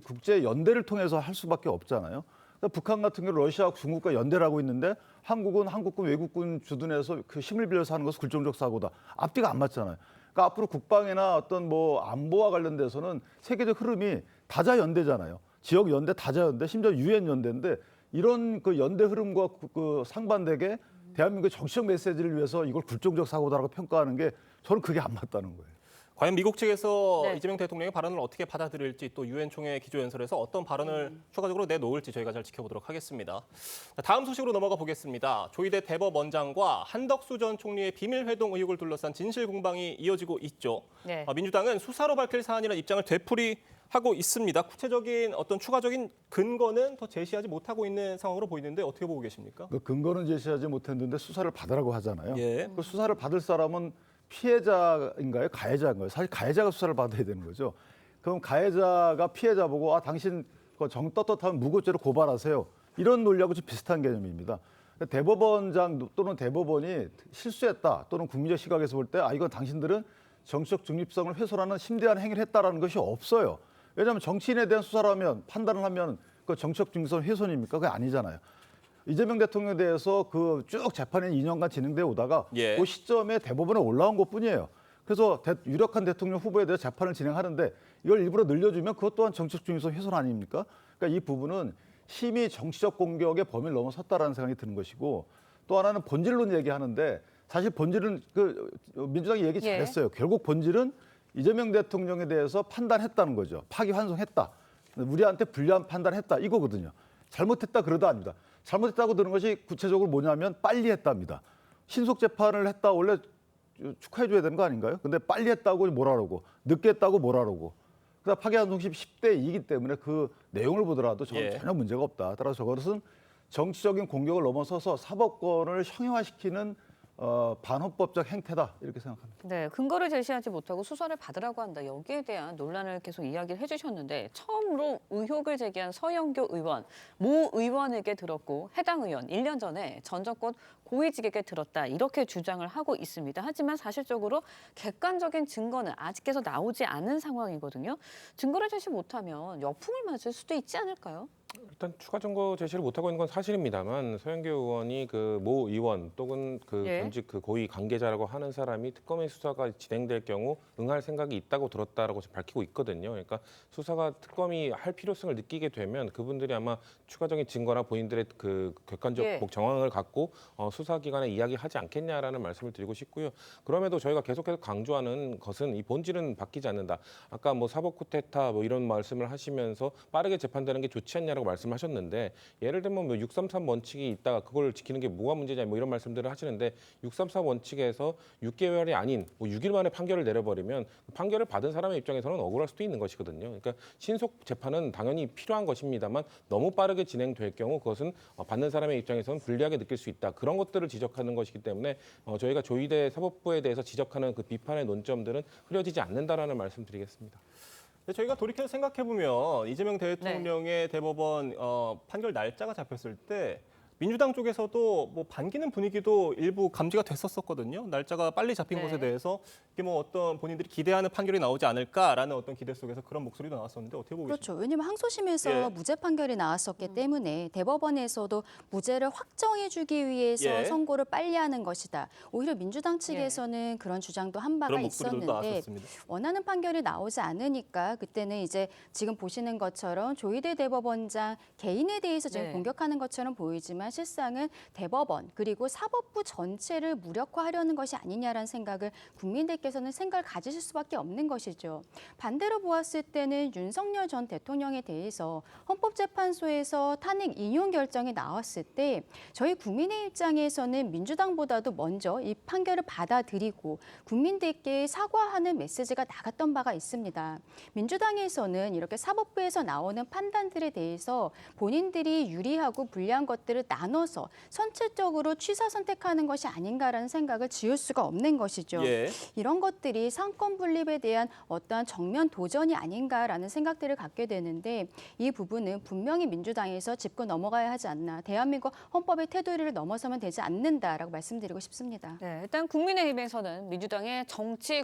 국제 연대를 통해서 할 수밖에 없잖아요. 그러니까 북한 같은 경우 러시아와 중국과 연대를 하고 있는데 한국은 한국군 외국군 주둔해서 그 힘을 빌려서 하는 것은 굴종적 사고다. 앞뒤가 안 맞잖아요. 그러니까 앞으로 국방이나 어떤 뭐 안보와 관련돼서는 세계적 흐름이 다자 연대잖아요. 지역 연대, 다자 연대, 심지어 유엔 연대인데 이런 그 연대 흐름과 그 상반되게 대한민국의 정치적 메시지를 위해서 이걸 굴종적 사고다라고 평가하는 게 저는 그게 안 맞다는 거예요. 과연 미국 측에서 네. 이재명 대통령의 발언을 어떻게 받아들일지 또 유엔 총회 기조연설에서 어떤 발언을 추가적으로 내놓을지 저희가 잘 지켜보도록 하겠습니다. 다음 소식으로 넘어가 보겠습니다. 조희대 대법원장과 한덕수 전 총리의 비밀 회동 의혹을 둘러싼 진실 공방이 이어지고 있죠. 네. 민주당은 수사로 밝힐 사안이라는 입장을 되풀이하고 있습니다. 구체적인 어떤 추가적인 근거는 더 제시하지 못하고 있는 상황으로 보이는데 어떻게 보고 계십니까? 그 근거는 제시하지 못했는데 수사를 받으라고 하잖아요. 예. 그 수사를 받을 사람은 피해자인가요? 가해자인가요? 사실 가해자가 수사를 받아야 되는 거죠. 그럼 가해자가 피해자 보고 당신 정 떳떳하면 무고죄로 고발하세요. 이런 논리하고 좀 비슷한 개념입니다. 대법원장 또는 대법원이 실수했다 또는 국민적 시각에서 볼 때 이건 당신들은 정치적 중립성을 훼손하는 심대한 행위를 했다라는 것이 없어요. 왜냐하면 정치인에 대한 수사를 하면 판단을 하면 그 정치적 중립성 훼손입니까? 그게 아니잖아요. 이재명 대통령에 대해서 그 쭉 재판이 2년간 진행되어 오다가 그 시점에 대법원에 올라온 것뿐이에요. 그래서 유력한 대통령 후보에 대해 재판을 진행하는데 이걸 일부러 늘려주면 그것 또한 정치적 중립성 훼손 아닙니까? 그러니까 이 부분은 심히 정치적 공격의 범위를 넘어섰다라는 생각이 드는 것이고 또 하나는 본질론 얘기하는데 사실 본질은 그 민주당이 얘기 잘했어요. 결국 본질은 이재명 대통령에 대해서 판단했다는 거죠. 파기환송했다. 우리한테 불리한 판단했다 이거거든요. 잘못했다 그러다 아닙니다. 잘못했다고 드는 것이 구체적으로 뭐냐면 빨리 했답니다. 신속 재판을 했다 원래 축하해 줘야 되는 거 아닌가요? 근데 빨리 했다고 뭐라고 늦게 했다고 뭐라고. 그러다 파기환송심 10대 2이기 때문에 그 내용을 보더라도 저는 전혀 문제가 없다. 따라서 저것은 정치적인 공격을 넘어서서 사법권을 형용화시키는 반헌법적 행태다 이렇게 생각합니다. 네, 근거를 제시하지 못하고 수사를 받으라고 한다. 여기에 대한 논란을 계속 이야기를 해주셨는데 처음으로 의혹을 제기한 서영교 의원, 모 의원에게 들었고 해당 의원 1년 전에 전 정권 고위직에게 들었다 이렇게 주장을 하고 있습니다. 하지만 사실적으로 객관적인 증거는 아직까지 나오지 않은 상황이거든요. 증거를 제시 못하면 역풍을 맞을 수도 있지 않을까요? 일단 추가 증거 제시를 못하고 있는 건 사실입니다만 서영교 의원이 그 모 의원 또는 그 전직 그 고위 관계자라고 하는 사람이 특검의 수사가 진행될 경우 응할 생각이 있다고 들었다라고 밝히고 있거든요. 그러니까 수사가 특검이 할 필요성을 느끼게 되면 그분들이 아마 추가적인 증거나 본인들의 그 객관적 정황을 갖고 수사기관에 이야기하지 않겠냐라는 말씀을 드리고 싶고요. 그럼에도 저희가 계속해서 강조하는 것은 이 본질은 바뀌지 않는다. 아까 뭐 사법 쿠데타 뭐 이런 말씀을 하시면서 빠르게 재판되는 게 좋지 않냐라고 말씀하셨는데 예를 들면 뭐 633 원칙이 있다가 그걸 지키는 게 뭐가 문제냐 뭐 이런 말씀들을 하시는데 633 원칙에서 6개월이 아닌 뭐 6일 만에 판결을 내려버리면 판결을 받은 사람의 입장에서는 억울할 수도 있는 것이거든요. 그러니까 신속 재판은 당연히 필요한 것입니다만 너무 빠르게 진행될 경우 그것은 받는 사람의 입장에서는 불리하게 느낄 수 있다. 그런 것들을 지적하는 것이기 때문에 저희가 조희대 사법부에 대해서 지적하는 그 비판의 논점들은 흐려지지 않는다라는 말씀드리겠습니다. 저희가 돌이켜서 생각해보면 이재명 대통령의 대법원 판결 날짜가 잡혔을 때 민주당 쪽에서도 뭐 반기는 분위기도 일부 감지가 됐었거든요. 날짜가 빨리 잡힌 것에 대해서 이게 뭐 어떤 본인들이 기대하는 판결이 나오지 않을까라는 어떤 기대 속에서 그런 목소리도 나왔었는데 어떻게 보고 계십니까? 그렇죠. 왜냐하면 항소심에서 무죄 판결이 나왔었기 때문에 대법원에서도 무죄를 확정해주기 위해서 선고를 빨리 하는 것이다. 오히려 민주당 측에서는 그런 주장도 한 바가 있었는데 원하는 판결이 나오지 않으니까 그때는 이제 지금 보시는 것처럼 조희대 대법원장 개인에 대해서 지금 공격하는 것처럼 보이지만 실상은 대법원 그리고 사법부 전체를 무력화하려는 것이 아니냐라는 생각을 국민들께서는 생각을 가지실 수밖에 없는 것이죠. 반대로 보았을 때는 윤석열 전 대통령에 대해서 헌법재판소에서 탄핵 인용 결정이 나왔을 때 저희 국민의 입장에서는 민주당보다도 먼저 이 판결을 받아들이고 국민들께 사과하는 메시지가 나갔던 바가 있습니다. 민주당에서는 이렇게 사법부에서 나오는 판단들에 대해서 본인들이 유리하고 불리한 것들을 나눠서 선체적으로 취사 선택하는 것이 아닌가라는 생각을 지울 수가 없는 것이죠. 이런 것들이 상권 분립에 대한 어떠한 정면 도전이 아닌가라는 생각들을 갖게 되는데 이 부분은 분명히 민주당에서 짚고 넘어가야 하지 않나. 대한민국 헌법의 테두리를 넘어서면 되지 않는다라고 말씀드리고 싶습니다. 네, 일단 국민의힘에서는 민주당의 정치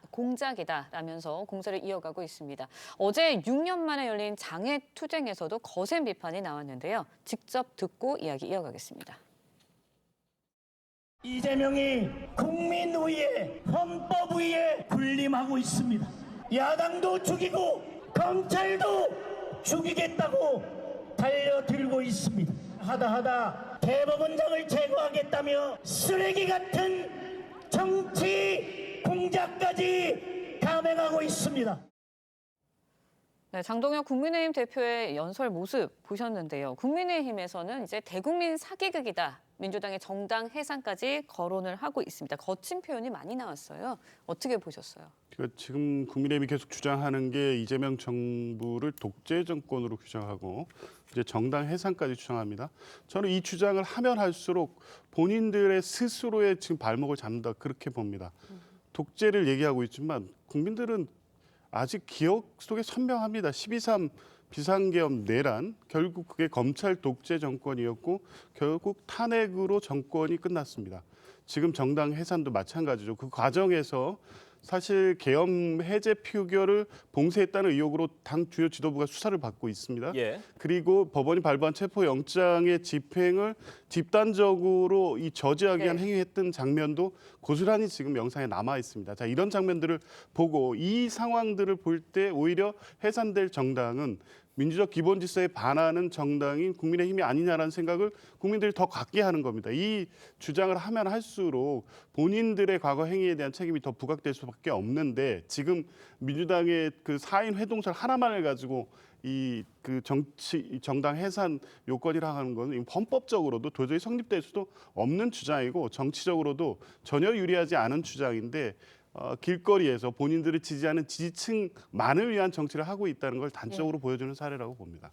공작이다라면서 공세를 이어가고 있습니다. 어제 6년 만에 열린 장애투쟁에서도 거센 비판이 나왔는데요. 직접 듣고 이야기 이어가겠습니다. 이재명이 국민 위에 헌법 위에 군림하고 있습니다. 야당도 죽이고 검찰도 죽이겠다고 달려들고 있습니다. 하다 대법원장을 제거하겠다며 쓰레기 같은 정치 공작까지 감행하고 있습니다. 네, 장동혁 국민의힘 대표의 연설 모습 보셨는데요. 국민의힘에서는 이제 대국민 사기극이다. 민주당의 정당 해산까지 거론을 하고 있습니다. 거친 표현이 많이 나왔어요. 어떻게 보셨어요? 지금 국민의힘이 계속 주장하는 게 이재명 정부를 독재 정권으로 규정하고 이제 정당 해산까지 주장합니다. 저는 이 주장을 하면 할수록 본인들의 스스로의 지금 발목을 잡는다 그렇게 봅니다. 독재를 얘기하고 있지만 국민들은 아직 기억 속에 선명합니다. 12.3 비상계엄 내란, 결국 그게 검찰 독재 정권이었고 결국 탄핵으로 정권이 끝났습니다. 지금 정당 해산도 마찬가지죠. 그 과정에서 사실 계엄 해제 표결을 봉쇄했다는 의혹으로 당 주요 지도부가 수사를 받고 있습니다. 예. 그리고 법원이 발부한 체포영장의 집행을 집단적으로 이 저지하기 위한 행위했던 장면도 고스란히 지금 영상에 남아 있습니다. 자, 이런 장면들을 보고 이 상황들을 볼 때 오히려 해산될 정당은 민주적 기본 질서에 반하는 정당인 국민의힘이 아니냐라는 생각을 국민들이 더 갖게 하는 겁니다. 이 주장을 하면 할수록 본인들의 과거 행위에 대한 책임이 더 부각될 수밖에 없는데 지금 민주당의 그 4인 회동설 하나만을 가지고 이 그 정당 해산 요건이라 하는 건 헌법적으로도 도저히 성립될 수도 없는 주장이고 정치적으로도 전혀 유리하지 않은 주장인데 길거리에서 본인들을 지지하는 지지층만을 위한 정치를 하고 있다는 걸 단적으로 보여주는 사례라고 봅니다.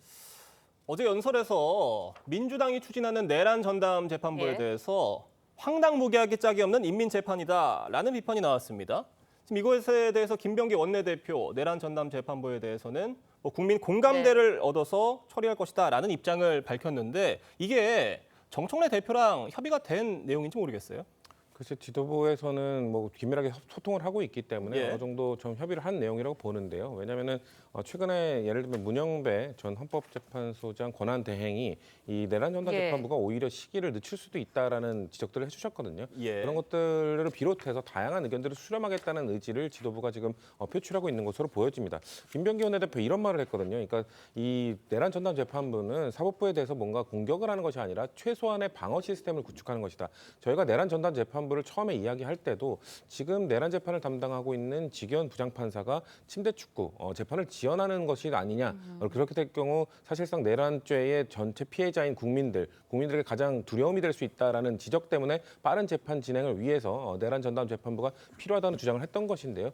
어제 연설에서 민주당이 추진하는 내란 전담 재판부에 대해서 황당무계하기 짝이 없는 인민재판이다라는 비판이 나왔습니다. 지금 이것에 대해서 김병기 원내대표 내란 전담 재판부에 대해서는 국민 공감대를 얻어서 처리할 것이다라는 입장을 밝혔는데 이게 정청래 대표랑 협의가 된 내용인지 모르겠어요. 글쎄 지도부에서는 뭐 긴밀하게 소통을 하고 있기 때문에 어느 정도 좀 협의를 한 내용이라고 보는데요. 왜냐하면은 최근에 예를 들면 문영배 전 헌법재판소장 권한 대행이 이 내란 전담 재판부가 오히려 시기를 늦출 수도 있다라는 지적들을 해주셨거든요. 그런 것들을 비롯해서 다양한 의견들을 수렴하겠다는 의지를 지도부가 지금 표출하고 있는 것으로 보여집니다. 김병기 원내대표 이런 말을 했거든요. 그러니까 이 내란 전담 재판부는 사법부에 대해서 뭔가 공격을 하는 것이 아니라 최소한의 방어 시스템을 구축하는 것이다. 저희가 내란 전담 재판부를 처음에 이야기할 때도 지금 내란 재판을 담당하고 있는 지기현 부장판사가 침대 축구 재판을 지연하는 것이 아니냐. 그렇게 될 경우 사실상 내란죄의 전체 피해자인 국민들에게 가장 두려움이 될 수 있다라는 지적 때문에 빠른 재판 진행을 위해서 내란 전담 재판부가 필요하다는 주장을 했던 것인데요.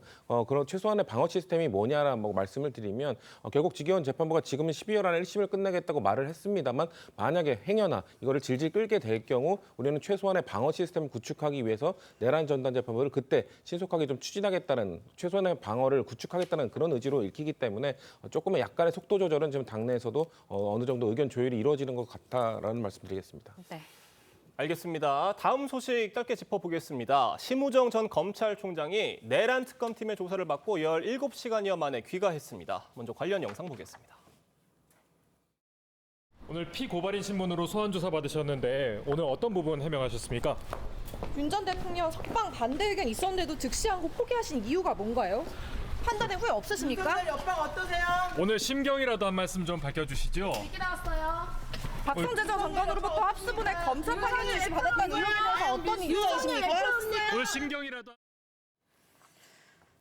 그런 최소한의 방어 시스템이 뭐냐라고 말씀을 드리면 결국 지기현 재판부가 지금은 12월 안에 1심을 끝내겠다고 말을 했습니다만 만약에 행여나 이거를 질질 끌게 될 경우 우리는 최소한의 방어 시스템을 구축하기 위해서 내란 전담 재판부를 그때 신속하게 좀 추진하겠다는 최소한의 방어를 구축하겠다는 그런 의지로 읽히기 때문에 조금의 약간의 속도 조절은 지금 당내에서도 어느 정도 의견 조율이 이루어지는 것 같다라는 말씀드리겠습니다. 네. 알겠습니다. 다음 소식 짧게 짚어보겠습니다. 심우정 전 검찰총장이 내란 특검팀의 조사를 받고 17시간여 만에 귀가했습니다. 먼저 관련 영상 보겠습니다. 오늘 피고발인 신문으로 소환 조사 받으셨는데 오늘 어떤 부분 해명하셨습니까? 윤 전 대통령 석방 반대 의견 있었는데도 즉시하고 포기하신 이유가 뭔가요? 판단에 후회 없으십니까? 옆방 어떠세요? 오늘 심경이라도 한 말씀 좀 밝혀주시죠. 얘기 나왔어요. 박성재 전 장관으로부터 합수분의 검찰 파견 지시 받았다는 의혹에 대해서 어떤 입장이십니까? 오늘 심경이라도.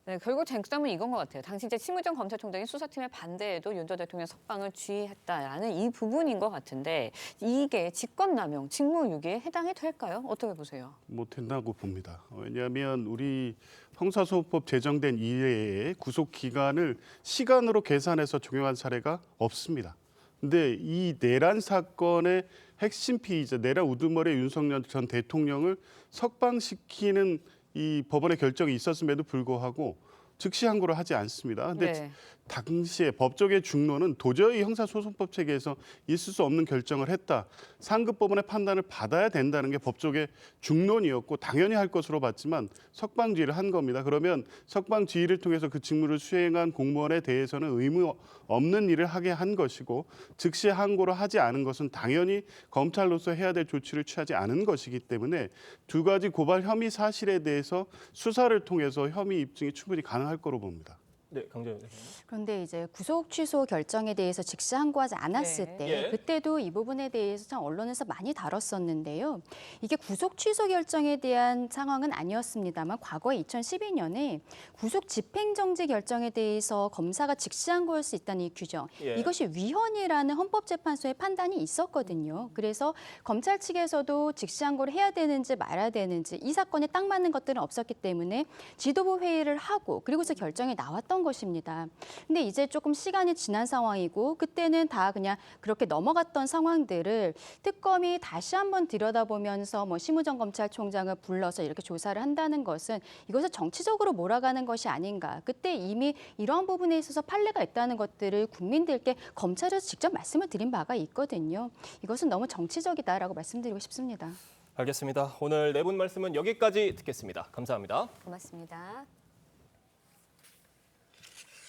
네, 결국 쟁점은 이건 것 같아요. 당시 이제 심우정 검찰총장이 수사팀의 반대에도 윤 전 대통령 석방을 지휘했다라는 이 부분인 것 같은데 이게 직권남용, 직무유기에 해당이 될까요? 어떻게 보세요? 못 된다고 봅니다. 왜냐하면 우리 형사소송법 제정된 이래에 구속 기간을 시간으로 계산해서 적용한 사례가 없습니다. 근데 이 내란 사건의 핵심 피의자, 내란 우두머리 윤석열 전 대통령을 석방시키는 이 법원의 결정이 있었음에도 불구하고 즉시 항고를 하지 않습니다. 근데 당시에 법적의 중론은 도저히 형사소송법 체계에서 있을 수 없는 결정을 했다. 상급법원의 판단을 받아야 된다는 게 법적의 중론이었고 당연히 할 것으로 봤지만 석방지휘를 한 겁니다. 그러면 석방지휘를 통해서 그 직무를 수행한 공무원에 대해서는 의무 없는 일을 하게 한 것이고 즉시 항고를 하지 않은 것은 당연히 검찰로서 해야 될 조치를 취하지 않은 것이기 때문에 두 가지 고발 혐의 사실에 대해서 수사를 통해서 혐의 입증이 충분히 가능할 거로 봅니다. 네, 강재현 대표님. 그런데 이제 구속 취소 결정에 대해서 즉시 항고하지 않았을 네. 때 예. 그때도 이 부분에 대해서 참 언론에서 많이 다뤘었는데요. 이게 구속 취소 결정에 대한 상황은 아니었습니다만 과거에 2012년에 구속 집행정지 결정에 대해서 검사가 즉시 항고할 수 있다는 이 규정. 예. 이것이 위헌이라는 헌법재판소의 판단이 있었거든요. 그래서 검찰 측에서도 즉시 항고를 해야 되는지 말아야 되는지 이 사건에 딱 맞는 것들은 없었기 때문에 지도부 회의를 하고 그리고서 결정이 나왔던 것입니다. 근데 이제 조금 시간이 지난 상황이고 그때는 다 그냥 그렇게 넘어갔던 상황들을 특검이 다시 한번 들여다보면서 뭐 심우정 검찰총장을 불러서 이렇게 조사를 한다는 것은 이것을 정치적으로 몰아가는 것이 아닌가. 그때 이미 이러한 부분에 있어서 판례가 있다는 것들을 국민들께 검찰에서 직접 말씀을 드린 바가 있거든요. 이것은 너무 정치적이다라고 말씀드리고 싶습니다. 알겠습니다. 오늘 네 분 말씀은 여기까지 듣겠습니다. 감사합니다. 고맙습니다.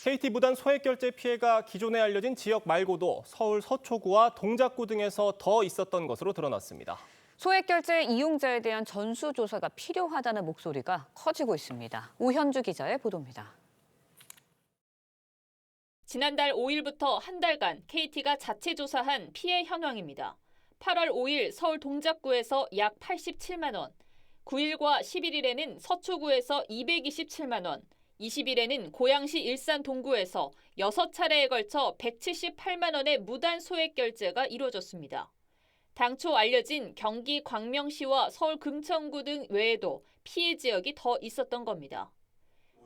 KT 무단 소액 결제 피해가 기존에 알려진 지역 말고도 서울 서초구와 동작구 등에서 더 있었던 것으로 드러났습니다. 소액 결제 이용자에 대한 전수조사가 필요하다는 목소리가 커지고 있습니다. 우현주 기자의 보도입니다. 지난달 5일부터 한 달간 KT가 자체 조사한 피해 현황입니다. 8월 5일 서울 동작구에서 약 87만 원, 9일과 11일에는 서초구에서 227만 원, 20일에는 고양시 일산 동구에서 6차례에 걸쳐 178만 원의 무단 소액 결제가 이루어졌습니다. 당초 알려진 경기 광명시와 서울 금천구 등 외에도 피해 지역이 더 있었던 겁니다.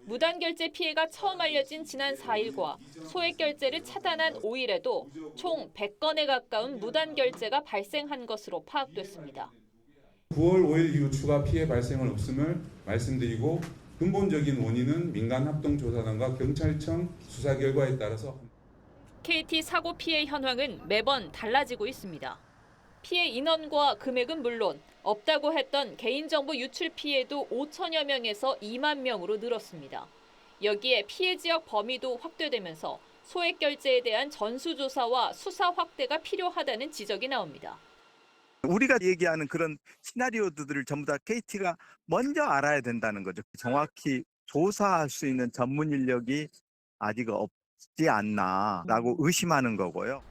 무단 결제 피해가 처음 알려진 지난 4일과 소액 결제를 차단한 5일에도 총 100건에 가까운 무단 결제가 발생한 것으로 파악됐습니다. 9월 5일 이후 추가 피해 발생은 없음을 말씀드리고 근본적인 원인은 민간합동조사단과 경찰청 수사 결과에 따라서 KT 사고 피해 현황은 매번 달라지고 있습니다. 피해 인원과 금액은 물론 없다고 했던 개인정보 유출 피해도 5천여 명에서 2만 명으로 늘었습니다. 여기에 피해 지역 범위도 확대되면서 소액 결제에 대한 전수조사와 수사 확대가 필요하다는 지적이 나옵니다. 우리가 얘기하는 그런 시나리오들을 전부 다 KT가 먼저 알아야 된다는 거죠. 정확히 조사할 수 있는 전문 인력이 아직 없지 않나라고 의심하는 거고요.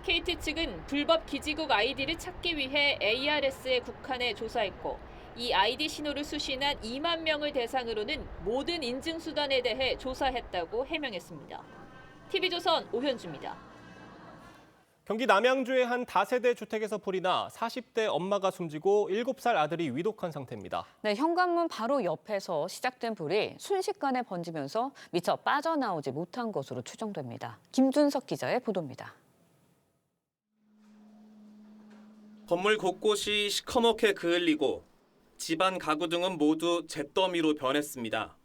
KT 측은 불법 기지국 아이디를 찾기 위해 ARS에 국한해 조사했고 이 아이디 신호를 수신한 2만 명을 대상으로는 모든 인증수단에 대해 조사했다고 해명했습니다. TV조선 오현주입니다. 경기 남양주의 한 다세대 주택에서 불이 나 40대 엄마가 숨지고 7살 아들이 위독한 상태입니다. 네, 현관문 바로 옆에서 시작된 불이 순식간에 번지면서 미처 빠져나오지 못한 것으로 추정됩니다. 김준석 기자의 보도입니다. 건물 곳곳이 시커멓게 그을리고 집안 가구 등은 모두 잿더미로 변했습니다.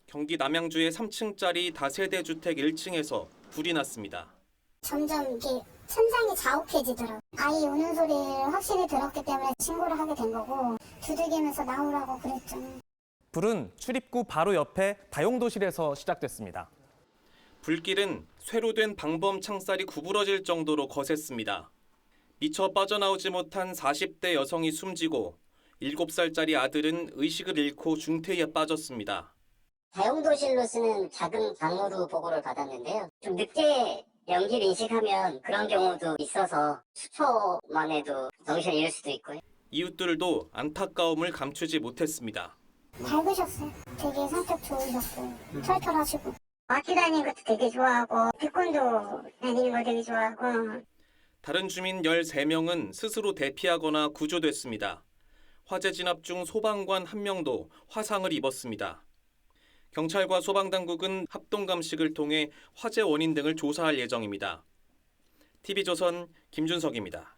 경기 남양주의 3층짜리 다세대 주택 1층에서 불이 났습니다. 점점 이렇게 천장이 자욱해지더라고요. 아이 우는 소리를 확실히 들었기 때문에 신고를 하게 된 거고 두들기면서 나오라고 그랬죠. 불은 출입구 바로 옆에 다용도실에서 시작됐습니다. 불길은 쇠로 된 방범 창살이 구부러질 정도로 거셌습니다. 미처 빠져나오지 못한 40대 여성이 숨지고 7살짜리 아들은 의식을 잃고 중태에 빠졌습니다. 다용도실로 쓰는 작은 방으로 보고를 받았는데요. 좀 늦게 연기를 인식하면 그런 경우도 있어서 수초만 해도 정신을 잃을 수도 있고요. 이웃들도 안타까움을 감추지 못했습니다. 밝으셨어요. 되게 성격 좋으셨고 털털하시고. 마트 다니는 것도 되게 좋아하고 태권도 다니는 거 되게 좋아하고. 다른 주민 13명은 스스로 대피하거나 구조됐습니다. 화재 진압 중 소방관 1명도 화상을 입었습니다. 경찰과 소방당국은 합동감식을 통해 화재 원인 등을 조사할 예정입니다. TV조선 김준석입니다.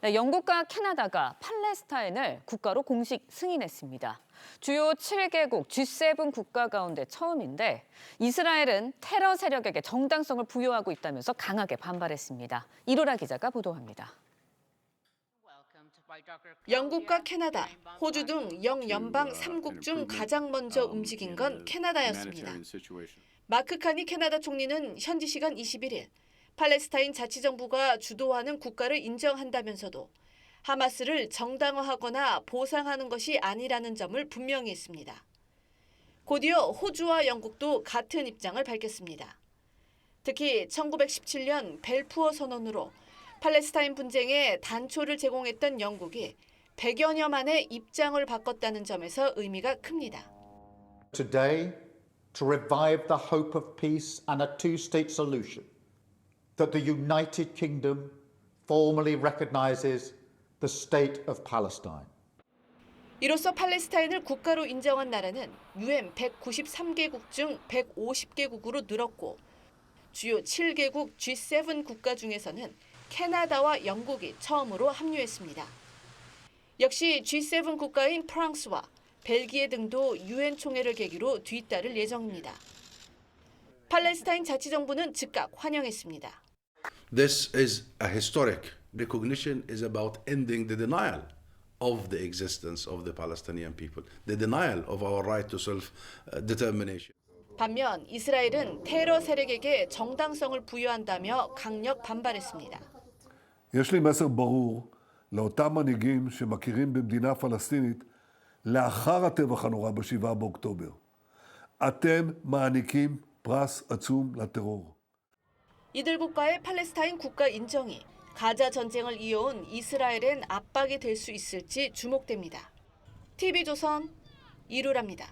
네, 영국과 캐나다가 팔레스타인을 국가로 공식 승인했습니다. 주요 7개국 G7 국가 가운데 처음인데 이스라엘은 테러 세력에게 정당성을 부여하고 있다면서 강하게 반발했습니다. 이로라 기자가 보도합니다. 영국과 캐나다, 호주 등 영연방 3국 중 가장 먼저 움직인 건 캐나다였습니다. 마크 카니 캐나다 총리는 현지 시간 21일 팔레스타인 자치정부가 주도하는 국가를 인정한다면서도 하마스를 정당화하거나 보상하는 것이 아니라는 점을 분명히 했습니다. 곧이어 호주와 영국도 같은 입장을 밝혔습니다. 특히 1917년 벨푸어 선언으로 팔레스타인 분쟁에 단초를 제공했던 영국이 100여 년 만에 입장을 바꿨다는 점에서 의미가 큽니다. Today, to revive the hope of peace and a two-state solution, that the United Kingdom formally recognizes the state of Palestine. 이로써 팔레스타인을 국가로 인정한 나라는 UN 193개국 중 150개국으로 늘었고 주요 7개국 G7 국가 중에서는 캐나다와 영국이 처음으로 합류했습니다. 역시 G7 국가인 프랑스와 벨기에 등도 UN 총회를 계기로 뒤따를 예정입니다. 팔레스타인 자치정부는 즉각 환영했습니다. This is a historic recognition is about ending the denial of the existence of the Palestinian people, the denial of our right to self-determination. 반면 이스라엘은 테러 세력에게 정당성을 부여한다며 강력 반발했습니다. יש לי מסר ברור לאותם מנהיגים שמכירים במדינה פלסטינית לאחר הטבח הנורא ב7 באוקטובר. אתם מעניקים פרס עצום לטרור. 이들 국가의 팔레스타인 국가 인정이 가자 전쟁을 이어온 이스라엘엔 압박이 될 수 있을지 주목됩니다. TV조선 이루라입니다.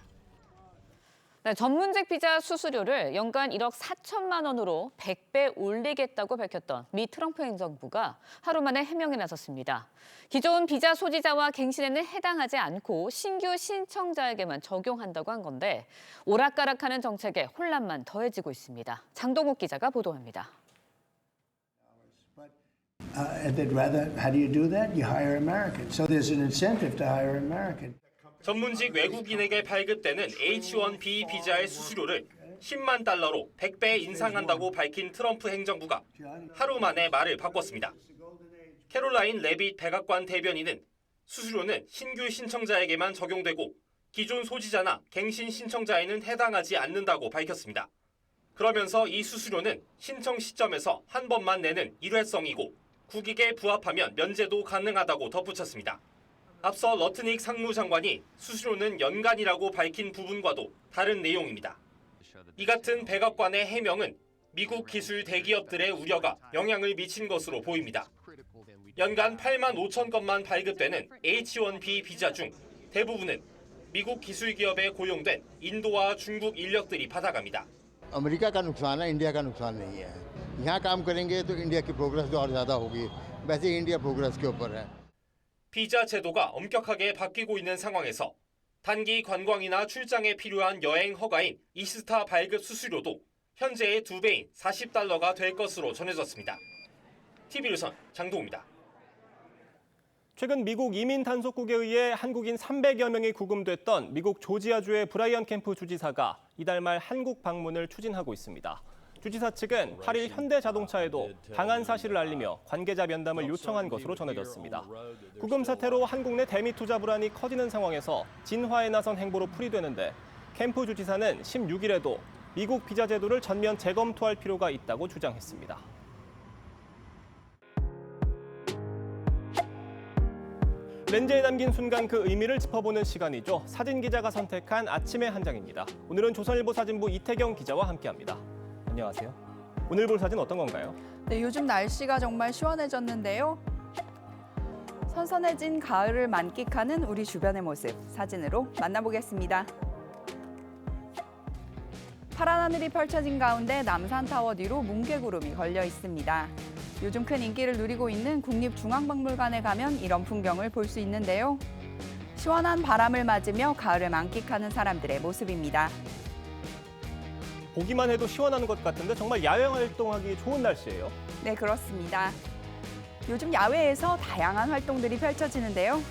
네, 전문직 비자 수수료를 연간 1억 4천만 원으로 100배 올리겠다고 밝혔던 미 트럼프 행정부가 하루 만에 해명에 나섰습니다. 기존 비자 소지자와 갱신에는 해당하지 않고 신규 신청자에게만 적용한다고 한 건데 오락가락하는 정책에 혼란만 더해지고 있습니다. 장동욱 기자가 보도합니다. And they'd rather, how do you do that? You hire Americans. So there's an incentive to hire American. 전문직 외국인에게 발급되는 H-1B 비자의 수수료를 10만 달러로 100배 인상한다고 밝힌 트럼프 행정부가 하루 만에 말을 바꿨습니다. 캐롤라인 레빗 백악관 대변인은 수수료는 신규 신청자에게만 적용되고 기존 소지자나 갱신 신청자에는 해당하지 않는다고 밝혔습니다. 그러면서 이 수수료는 신청 시점에서 한 번만 내는 일회성이고 국익에 부합하면 면제도 가능하다고 덧붙였습니다. 앞서 러트닉 상무장관이 수수료는 연간이라고 밝힌 부분과도 다른 내용입니다. 이 같은 백악관의 해명은 미국 기술 대기업들의 우려가 영향을 미친 것으로 보입니다. 연간 8만 5천 건만 발급되는 H-1B 비자 중 대부분은 미국 기술 기업에 고용된 인도와 중국 인력들이 받아갑니다. अमेरिका का नुकसान है, इंडिया का नुकसान नहीं है। यहाँ काम करेंगे तो इंडिया की प्रोग्रेस तो और ज़्यादा होगी। वैसे ही इंडिया प्रोग्रेस के ऊपर है। 비자 제도가 엄격하게 바뀌고 있는 상황에서 단기 관광이나 출장에 필요한 여행 허가인 이스타 발급 수수료도 현재의 2배인 40달러가 될 것으로 전해졌습니다. TV조선 장동우입니다. 최근 미국 이민 단속국에 의해 한국인 300여 명이 구금됐던 미국 조지아주의 브라이언 캠프 주지사가 이달 말 한국 방문을 추진하고 있습니다. 주지사 측은 8일 현대자동차에도 당한 사실을 알리며 관계자 면담을 요청한 것으로 전해졌습니다. 구금 사태로 한국 내 대미 투자 불안이 커지는 상황에서 진화에 나선 행보로 풀이되는데 캠프 주지사는 16일에도 미국 비자 제도를 전면 재검토할 필요가 있다고 주장했습니다. 렌즈에 담긴 순간 그 의미를 짚어보는 시간이죠. 사진 기자가 선택한 아침의 한 장입니다. 오늘은 조선일보 사진부 이태경 기자와 함께합니다. 안녕하세요. 오늘 볼 사진 어떤 건가요? 네, 요즘 날씨가 정말 시원해졌는데요. 선선해진 가을을 만끽하는 우리 주변의 모습 사진으로 만나보겠습니다. 파란 하늘이 펼쳐진 가운데 남산타워 뒤로 뭉게구름이 걸려 있습니다. 요즘 큰 인기를 누리고 있는 국립중앙박물관에 가면 이런 풍경을 볼 수 있는데요. 시원한 바람을 맞으며 가을을 만끽하는 사람들의 모습입니다. 보기만 해도 시원한 것 같은데 정말 야외 활동하기 좋은 날씨예요. 네, 그렇습니다. 요즘 야외에서 다양한 활동들이 펼쳐지는데요.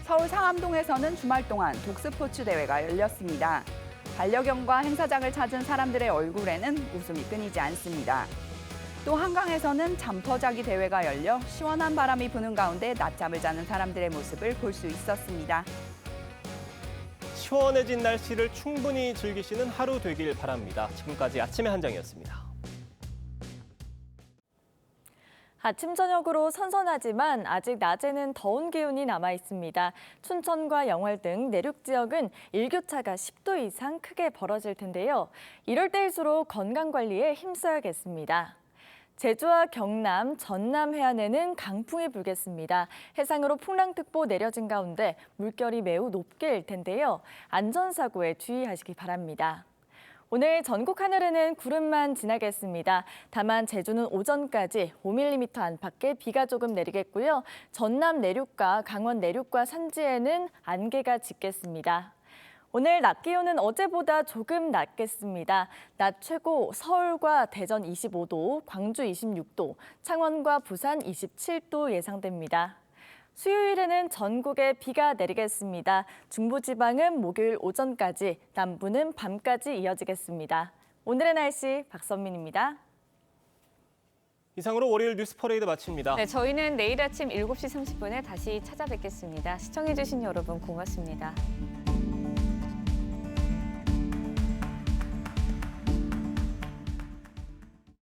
서울 상암동에서는 주말 동안 독스포츠 대회가 열렸습니다. 반려견과 행사장을 찾은 사람들의 얼굴에는 웃음이 끊이지 않습니다. 또 한강에서는 잠퍼자기 대회가 열려 시원한 바람이 부는 가운데 낮잠을 자는 사람들의 모습을 볼 수 있었습니다. 시원해진 날씨를 충분히 즐기시는 하루 되길 바랍니다. 지금까지 아침의 한 장이었습니다. 아침 저녁으로 선선하지만 아직 낮에는 더운 기온이 남아 있습니다. 춘천과 영월 등 내륙 지역은 일교차가 10도 이상 크게 벌어질 텐데요. 이럴 때일수록 건강 관리에 힘써야겠습니다. 제주와 경남, 전남 해안에는 강풍이 불겠습니다. 해상으로 풍랑특보 내려진 가운데 물결이 매우 높게 일 텐데요. 안전사고에 주의하시기 바랍니다. 오늘 전국 하늘에는 구름만 지나겠습니다. 다만 제주는 오전까지 5mm 안팎의 비가 조금 내리겠고요. 전남 내륙과 강원 내륙과 산지에는 안개가 짙겠습니다. 오늘 낮 기온은 어제보다 조금 낮겠습니다. 낮 최고 서울과 대전 25도, 광주 26도, 창원과 부산 27도 예상됩니다. 수요일에는 전국에 비가 내리겠습니다. 중부지방은 목요일 오전까지, 남부는 밤까지 이어지겠습니다. 오늘의 날씨 박선민입니다. 이상으로 월요일 뉴스 퍼레이드 마칩니다. 네, 저희는 내일 아침 7시 30분에 다시 찾아뵙겠습니다. 시청해주신 여러분 고맙습니다.